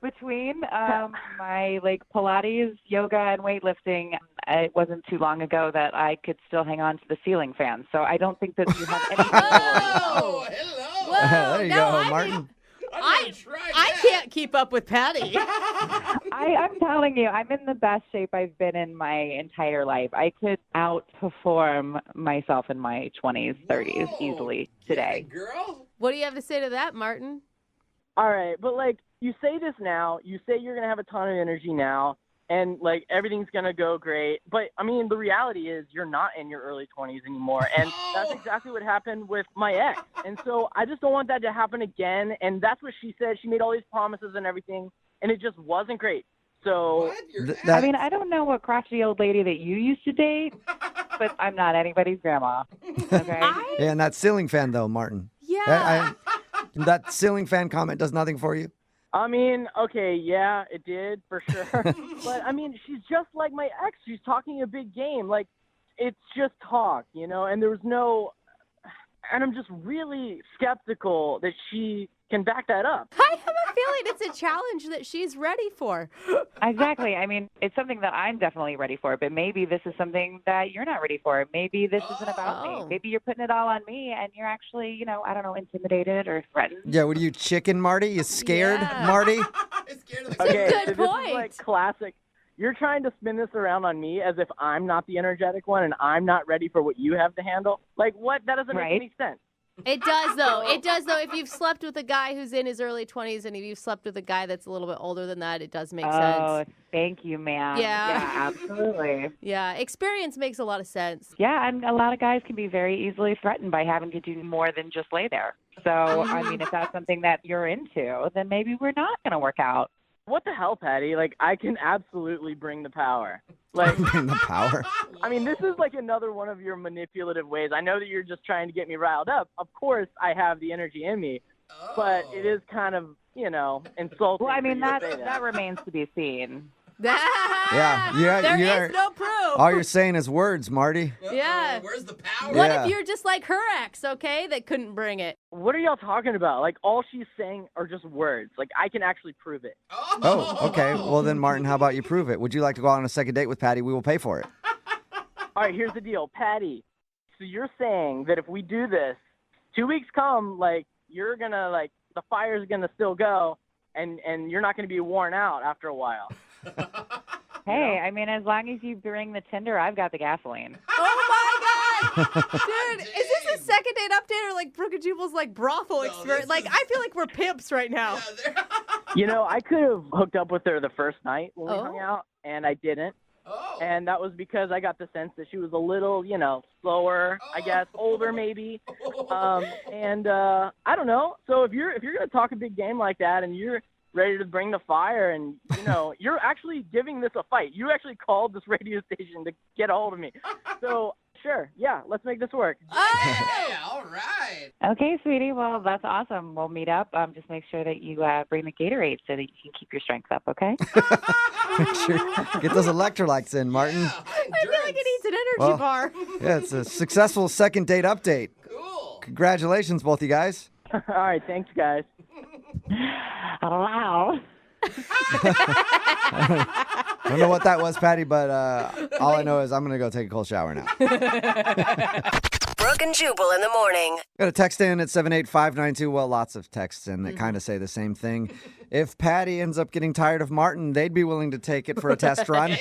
[SPEAKER 15] Between my Pilates, yoga, and weightlifting, it wasn't too long ago that I could still hang on to the ceiling fan. So I don't think that you have anything to
[SPEAKER 5] Oh,
[SPEAKER 12] hello.
[SPEAKER 5] Whoa,
[SPEAKER 4] there you
[SPEAKER 5] no,
[SPEAKER 4] go, Martin.
[SPEAKER 5] I can't keep up with Patty.
[SPEAKER 15] I'm telling you, I'm in the best shape I've been in my entire life. I could outperform myself in my 20s, 30s easily today.
[SPEAKER 12] Yeah, girl.
[SPEAKER 5] What do you have to say to that, Martin?
[SPEAKER 16] All right, but you say this now, you say you're going to have a ton of energy now, and everything's going to go great. But I mean, the reality is you're not in your early 20s anymore. And that's exactly what happened with my ex. And so I just don't want that to happen again. And that's what she said. She made all these promises and everything, and it just wasn't great. So
[SPEAKER 15] I mean, I don't know what crotchety old lady that you used to date, but I'm not anybody's grandma. Okay.
[SPEAKER 4] Yeah, and that ceiling fan, though, Martin.
[SPEAKER 5] Yeah.
[SPEAKER 4] That ceiling fan comment does nothing for you?
[SPEAKER 16] I mean, okay, yeah, it did for sure. But I mean, she's just like my ex. She's talking a big game. It's just talk, and there was no, and I'm just really skeptical that she can back that up.
[SPEAKER 5] I have a feeling it's a challenge that she's ready for.
[SPEAKER 15] Exactly. I mean, it's something that I'm definitely ready for, but maybe this is something that you're not ready for. Maybe this isn't about me. Maybe you're putting it all on me and you're actually, I don't know, intimidated or threatened.
[SPEAKER 4] Yeah, what are you, chicken Marty? You scared, Marty?
[SPEAKER 16] Okay,
[SPEAKER 5] good
[SPEAKER 16] so this
[SPEAKER 5] point.
[SPEAKER 16] is classic. You're trying to spin this around on me as if I'm not the energetic one and I'm not ready for what you have to handle. What? That doesn't make any sense.
[SPEAKER 5] It does, though. It does, though. If you've slept with a guy who's in his early 20s and if you've slept with a guy that's a little bit older than that, it does make sense.
[SPEAKER 15] Oh, thank you, ma'am.
[SPEAKER 5] Yeah.
[SPEAKER 15] Absolutely.
[SPEAKER 5] Yeah, experience makes a lot of sense.
[SPEAKER 15] Yeah, and a lot of guys can be very easily threatened by having to do more than just lay there. So, I mean, if that's something that you're into, then maybe we're not going to work out.
[SPEAKER 16] What the hell, Patty? I can absolutely bring the power.
[SPEAKER 4] Bring the power?
[SPEAKER 16] I mean, this is another one of your manipulative ways. I know that you're just trying to get me riled up. Of course, I have the energy in me, but it is kind of, insulting.
[SPEAKER 15] Well, I mean,
[SPEAKER 16] for you to say
[SPEAKER 15] that remains to be seen.
[SPEAKER 5] There is no proof.
[SPEAKER 4] All you're saying is words, Marty.
[SPEAKER 5] Yeah.
[SPEAKER 12] Where's the power?
[SPEAKER 5] What if you're just like her ex, okay, that couldn't bring it?
[SPEAKER 16] What are y'all talking about? Like, all she's saying are just words. Like, I can actually prove it.
[SPEAKER 4] Oh, okay. Well, then, Martin, how about you prove it? Would you like to go out on a second date with Patty? We will pay for it.
[SPEAKER 16] All right, here's the deal. Patty, so you're saying that if we do this, 2 weeks come, like, you're going to, like, the fire's going to still go, and you're not going to be worn out after a while.
[SPEAKER 15] Hey, I mean, as long as you bring the tinder, I've got the gasoline.
[SPEAKER 5] Oh my God, dude! Is this a second date update or like Brooke and Jubal's like brothel experience? Like I feel like we're pimps right now.
[SPEAKER 16] You know, I could have hooked up with her the first night when we hung out, and I didn't.
[SPEAKER 12] Oh.
[SPEAKER 16] And that was because I got the sense that she was a little, slower, I guess, older maybe. I don't know. So if you're gonna talk a big game like that, and you're ready to bring the fire, and you're actually giving this a fight. You actually called this radio station to get a hold of me. So sure, yeah, let's make this work.
[SPEAKER 12] Yeah, all right.
[SPEAKER 15] Okay, sweetie. Well, that's awesome. We'll meet up. Just make sure that you bring the Gatorade so that you can keep your strength up, okay?
[SPEAKER 4] Make sure get those electrolytes in, Martin.
[SPEAKER 5] I feel like it needs an energy bar.
[SPEAKER 4] Yeah, it's a successful second date update.
[SPEAKER 12] Cool.
[SPEAKER 4] Congratulations, both you guys.
[SPEAKER 16] All right, thanks, guys.
[SPEAKER 15] Wow.
[SPEAKER 4] I don't know what that was, Patty, but all I know is I'm going to go take a cold shower now.
[SPEAKER 8] Brooke and Jubal in the morning.
[SPEAKER 4] Got a text in at 78592. Well, lots of texts in that kind of say the same thing. If Patty ends up getting tired of Martin, they'd be willing to take it for a test run.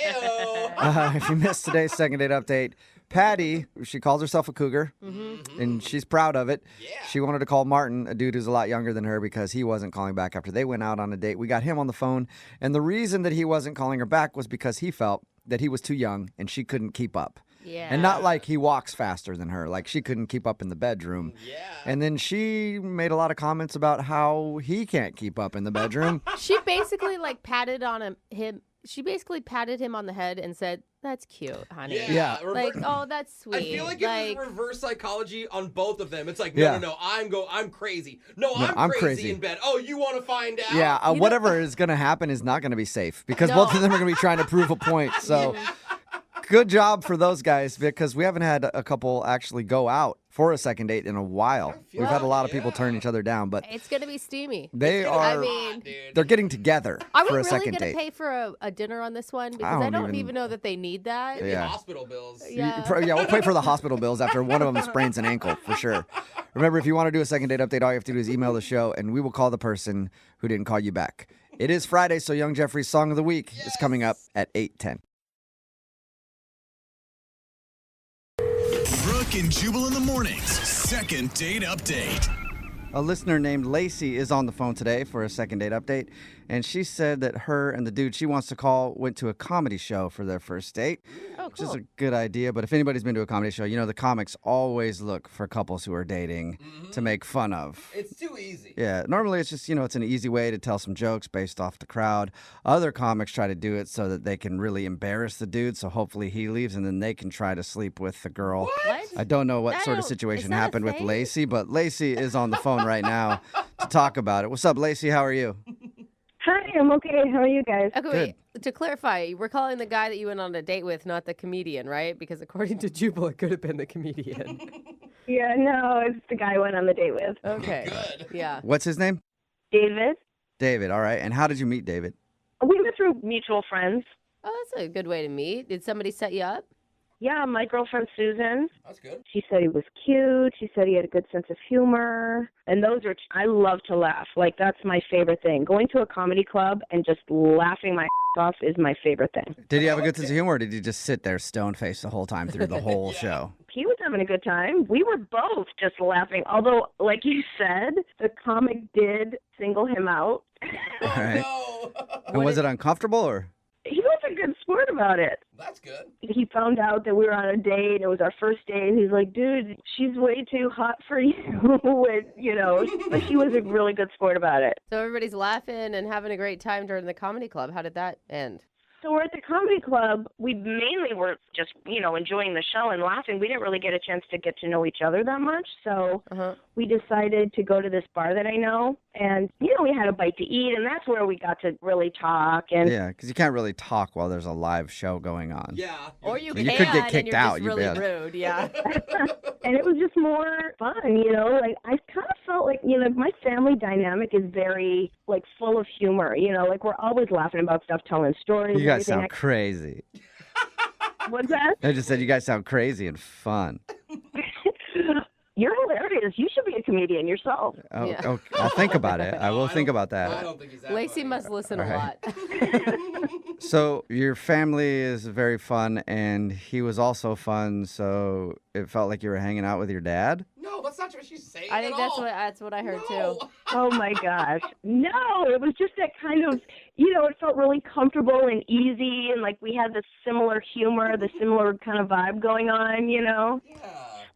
[SPEAKER 4] If you missed today's second date update, Patty, she calls herself a cougar, and she's proud of it. Yeah. She wanted to call Martin, a dude who's a lot younger than her, because he wasn't calling back after they went out on a date. We got him on the phone, and the reason that he wasn't calling her back was because he felt that he was too young and she couldn't keep up.
[SPEAKER 5] Yeah.
[SPEAKER 4] And not like he walks faster than her, like she couldn't keep up in the bedroom.
[SPEAKER 12] Yeah.
[SPEAKER 4] And then she made a lot of comments about how he can't keep up in the bedroom.
[SPEAKER 5] She basically like patted on him. She basically patted him on the head and said, "That's cute, honey."
[SPEAKER 4] Yeah.
[SPEAKER 5] Like, oh, that's sweet.
[SPEAKER 12] I feel like it was reverse psychology on both of them. It's like, no, I'm crazy. No, I'm crazy in bed. Oh, you want to find out?
[SPEAKER 4] Yeah, whatever is going to happen is not going to be safe because both of them are going to be trying to prove a point. So good job for those guys because we haven't had a couple actually go out for a second date in a while. We've had a lot of people turn each other down, but
[SPEAKER 5] it's going to be steamy.
[SPEAKER 4] They're getting together for a second date.
[SPEAKER 5] Are we really going to pay for a dinner on this one? Because I don't even know that they need that.
[SPEAKER 12] Yeah. Hospital bills.
[SPEAKER 5] Yeah.
[SPEAKER 4] We'll pay for the hospital bills after one of them sprains an ankle, for sure. Remember, if you want to do a second date update, all you have to do is email the show, and we will call the person who didn't call you back. It is Friday, so Young Jeffrey's Song of the Week is coming up at 8:10.
[SPEAKER 3] Brooke and Jubal in the mornings. Second date update.
[SPEAKER 4] A listener named Lacey is on the phone today for a second date update, and she said that her and the dude she wants to call went to a comedy show for their first date.
[SPEAKER 5] Oh,
[SPEAKER 4] Which is a good idea, but if anybody's been to a comedy show, the comics always look for couples who are dating to make fun of.
[SPEAKER 12] It's too easy.
[SPEAKER 4] Yeah, normally it's just, it's an easy way to tell some jokes based off the crowd. Other comics try to do it so that they can really embarrass the dude, so hopefully he leaves and then they can try to sleep with the girl.
[SPEAKER 5] What?
[SPEAKER 4] I don't know what sort of situation happened with Lacey, but Lacey is on the phone right now to talk about it. What's up, Lacey? How are you?
[SPEAKER 17] Hi, I'm okay. How are you guys?
[SPEAKER 5] Okay, wait. To clarify, we're calling the guy that you went on a date with, not the comedian, right? Because according to Jubal, it could have been the comedian.
[SPEAKER 17] Yeah, no, it's the guy I went on the date with.
[SPEAKER 5] Okay. Good. Yeah.
[SPEAKER 4] What's his name?
[SPEAKER 17] David.
[SPEAKER 4] David, all right. And how did you meet David?
[SPEAKER 17] We met through mutual friends.
[SPEAKER 5] Oh, that's a good way to meet. Did somebody set you up?
[SPEAKER 17] Yeah, my girlfriend Susan.
[SPEAKER 12] That's good.
[SPEAKER 17] She said he was cute. She said he had a good sense of humor. And I love to laugh. Like, that's my favorite thing. Going to a comedy club and just laughing my off is my favorite thing.
[SPEAKER 4] Did he have a good sense of humor, or did he just sit there stone-faced the whole time through the whole show?
[SPEAKER 17] He was having a good time. We were both just laughing. Although, like you said, the comic did single him out.
[SPEAKER 4] All right. And was it uncomfortable, or?
[SPEAKER 17] He was a good sport about it.
[SPEAKER 12] That's good.
[SPEAKER 17] He found out that we were on a date. It was our first date. He's like, dude, she's way too hot for you. But he was a really good sport about it.
[SPEAKER 5] So everybody's laughing and having a great time during the comedy club. How did that end?
[SPEAKER 17] So we're at the comedy club. We mainly were just, enjoying the show and laughing. We didn't really get a chance to get to know each other that much. So we decided to go to this bar that I know. And, we had a bite to eat, and that's where we got to really talk. And
[SPEAKER 4] Yeah, because you can't really talk while there's a live show going on.
[SPEAKER 12] Yeah.
[SPEAKER 5] Or you
[SPEAKER 4] could get kicked out.
[SPEAKER 5] And you're just really rude, yeah.
[SPEAKER 17] And it was just more fun, Like, I kind of felt like, my family dynamic is very, like, full of humor. Like, we're always laughing about stuff, telling stories.
[SPEAKER 4] You guys sound crazy.
[SPEAKER 17] What's that?
[SPEAKER 4] I just said you guys sound crazy and fun.
[SPEAKER 17] You're hilarious. You should be a comedian yourself.
[SPEAKER 4] Oh, I'll think about it. I will think about that.
[SPEAKER 12] I don't think he's that
[SPEAKER 5] Lacey
[SPEAKER 12] funny.
[SPEAKER 5] must listen a
[SPEAKER 4] All
[SPEAKER 5] lot.
[SPEAKER 4] So your family is very fun, and he was also fun, so it felt like you were hanging out with your dad?
[SPEAKER 12] No, that's not what she's saying
[SPEAKER 5] I think
[SPEAKER 12] at
[SPEAKER 5] that's
[SPEAKER 12] all.
[SPEAKER 5] what I heard too.
[SPEAKER 17] Oh, my gosh. No, it was just that kind of, it felt really comfortable and easy, and, like, we had the similar humor, the similar kind of vibe going on,
[SPEAKER 12] Yeah.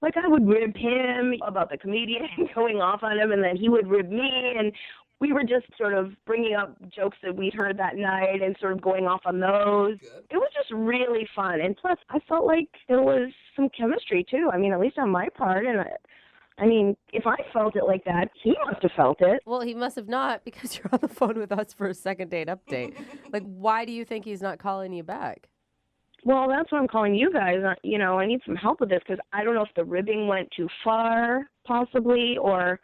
[SPEAKER 17] Like, I would rib him about the comedian going off on him, and then he would rib me, and we were just sort of bringing up jokes that we'd heard that night and sort of going off on those.
[SPEAKER 12] Good.
[SPEAKER 17] It was just really fun. And plus, I felt like there was some chemistry, too. I mean, at least on my part. And if I felt it like that, he must have felt it.
[SPEAKER 5] Well, he must have not, because you're on the phone with us for a second date update. Like, why do you think he's not calling you back?
[SPEAKER 17] Well, that's what I'm calling you guys. I need some help with this because I don't know if the ribbing went too far, possibly, or...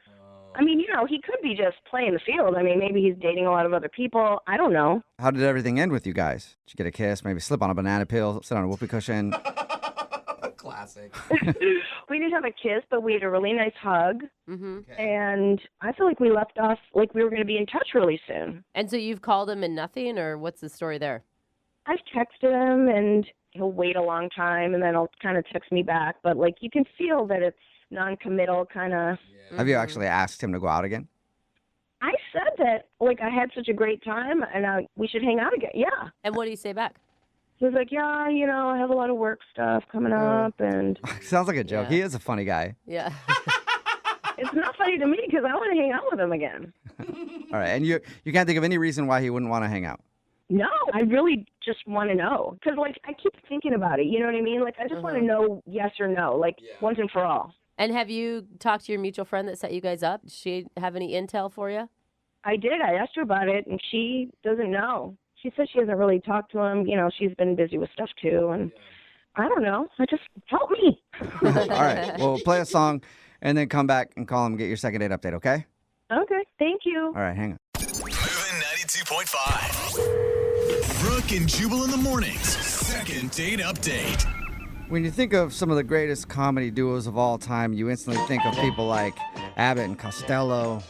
[SPEAKER 17] he could be just playing the field. Maybe he's dating a lot of other people. I don't know.
[SPEAKER 4] How did everything end with you guys? Did you get a kiss, maybe slip on a banana peel, sit on a whoopee cushion?
[SPEAKER 12] Classic.
[SPEAKER 17] We didn't have a kiss, but we had a really nice hug.
[SPEAKER 5] Mm-hmm.
[SPEAKER 12] Okay.
[SPEAKER 17] And I feel like we left off like we were going to be in touch really soon.
[SPEAKER 5] And so you've called him and nothing, or what's the story there?
[SPEAKER 17] I've texted him, and he'll wait a long time, and then he'll kind of text me back. But, like, you can feel that it's non-committal kind of.
[SPEAKER 4] Have you actually asked him to go out again?
[SPEAKER 17] I said that, like, I had such a great time, and we should hang out again. Yeah.
[SPEAKER 5] And what do you say back?
[SPEAKER 17] He was like, yeah, I have a lot of work stuff coming up, and
[SPEAKER 4] Sounds like a joke.
[SPEAKER 5] Yeah.
[SPEAKER 4] He is a funny guy.
[SPEAKER 5] Yeah.
[SPEAKER 17] it's not funny to me because I want to hang out with him again.
[SPEAKER 4] All right, and you can't think of any reason why he wouldn't want to hang out?
[SPEAKER 17] No, I really just want to know. Because, like, I keep thinking about it. You know what I mean? Like, I just want to know yes or no, like, once and for all.
[SPEAKER 5] And have you talked to your mutual friend that set you guys up? Did she have any intel for you?
[SPEAKER 17] I did. I asked her about it, and she doesn't know. She says she hasn't really talked to him. She's been busy with stuff, too. And I don't know. Help me.
[SPEAKER 4] All right, well, play a song and then come back and call him and get your second date update, okay?
[SPEAKER 17] Okay. Thank you.
[SPEAKER 4] All right, hang on.
[SPEAKER 3] Moving 92.5. Brooke and Jubal in the mornings. Second date update.
[SPEAKER 4] When you think of some of the greatest comedy duos of all time, you instantly think of people like Abbott and Costello,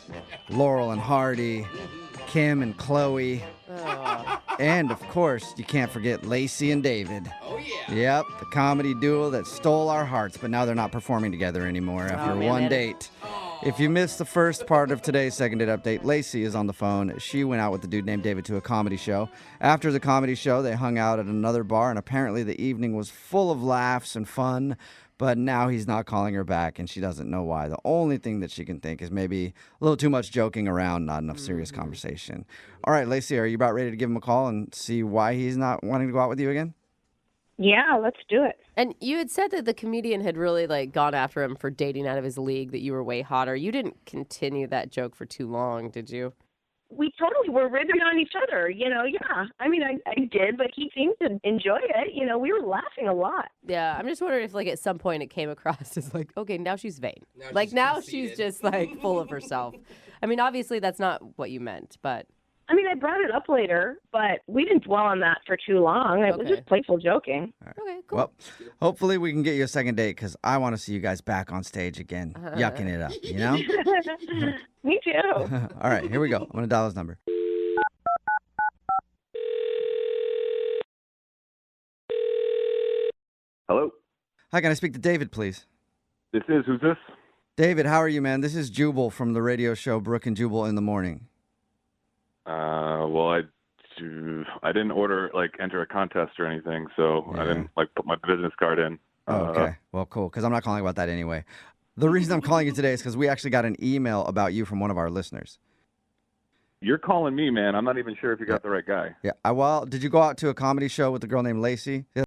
[SPEAKER 4] Laurel and Hardy, Kim and Chloe, and, of course, you can't forget Lacey and David.
[SPEAKER 12] Oh, yeah.
[SPEAKER 4] Yep, the comedy duo that stole our hearts, but now they're not performing together anymore after one date. If you missed the first part of today's second date update, Lacey is on the phone. She went out with the dude named David to a comedy show. After the comedy show, they hung out at another bar, and apparently the evening was full of laughs and fun, but now he's not calling her back, and she doesn't know why. The only thing that she can think is maybe a little too much joking around, not enough serious conversation. All right, Lacey, are you about ready to give him a call and see why he's not wanting to go out with you again?
[SPEAKER 17] Yeah, let's do it.
[SPEAKER 5] And you had said that the comedian had really gone after him for dating out of his league, that you were way hotter. You didn't continue that joke for too long, did you?
[SPEAKER 17] We totally were ribbing on each other, yeah. I did, but he seemed to enjoy it. We were laughing a lot.
[SPEAKER 5] Yeah, I'm just wondering if at some point it came across as okay, now she's vain. Now she's just full of herself. Obviously that's not what you meant, but...
[SPEAKER 17] I brought it up later, but we didn't dwell on that for too long. It was just playful joking.
[SPEAKER 4] Right.
[SPEAKER 5] Okay, cool.
[SPEAKER 4] Well, hopefully we can get you a second date because I want to see you guys back on stage again, yucking it up,
[SPEAKER 17] Me too.
[SPEAKER 4] All right, here we go. I'm going to dial his number.
[SPEAKER 18] Hello?
[SPEAKER 4] Hi, can I speak to David, please?
[SPEAKER 18] Who's this?
[SPEAKER 4] David, how are you, man? This is Jubal from the radio show Brooke and Jubal in the Morning.
[SPEAKER 18] Well, I didn't enter a contest or anything, so I didn't put my business card in.
[SPEAKER 4] Okay, well, cool, because I'm not calling about that anyway. The reason I'm calling you today is because we actually got an email about you from one of our listeners.
[SPEAKER 18] You're calling me, man. I'm not even sure if you got the right guy.
[SPEAKER 4] Yeah. Well, did you go out to a comedy show with a girl named Lacey?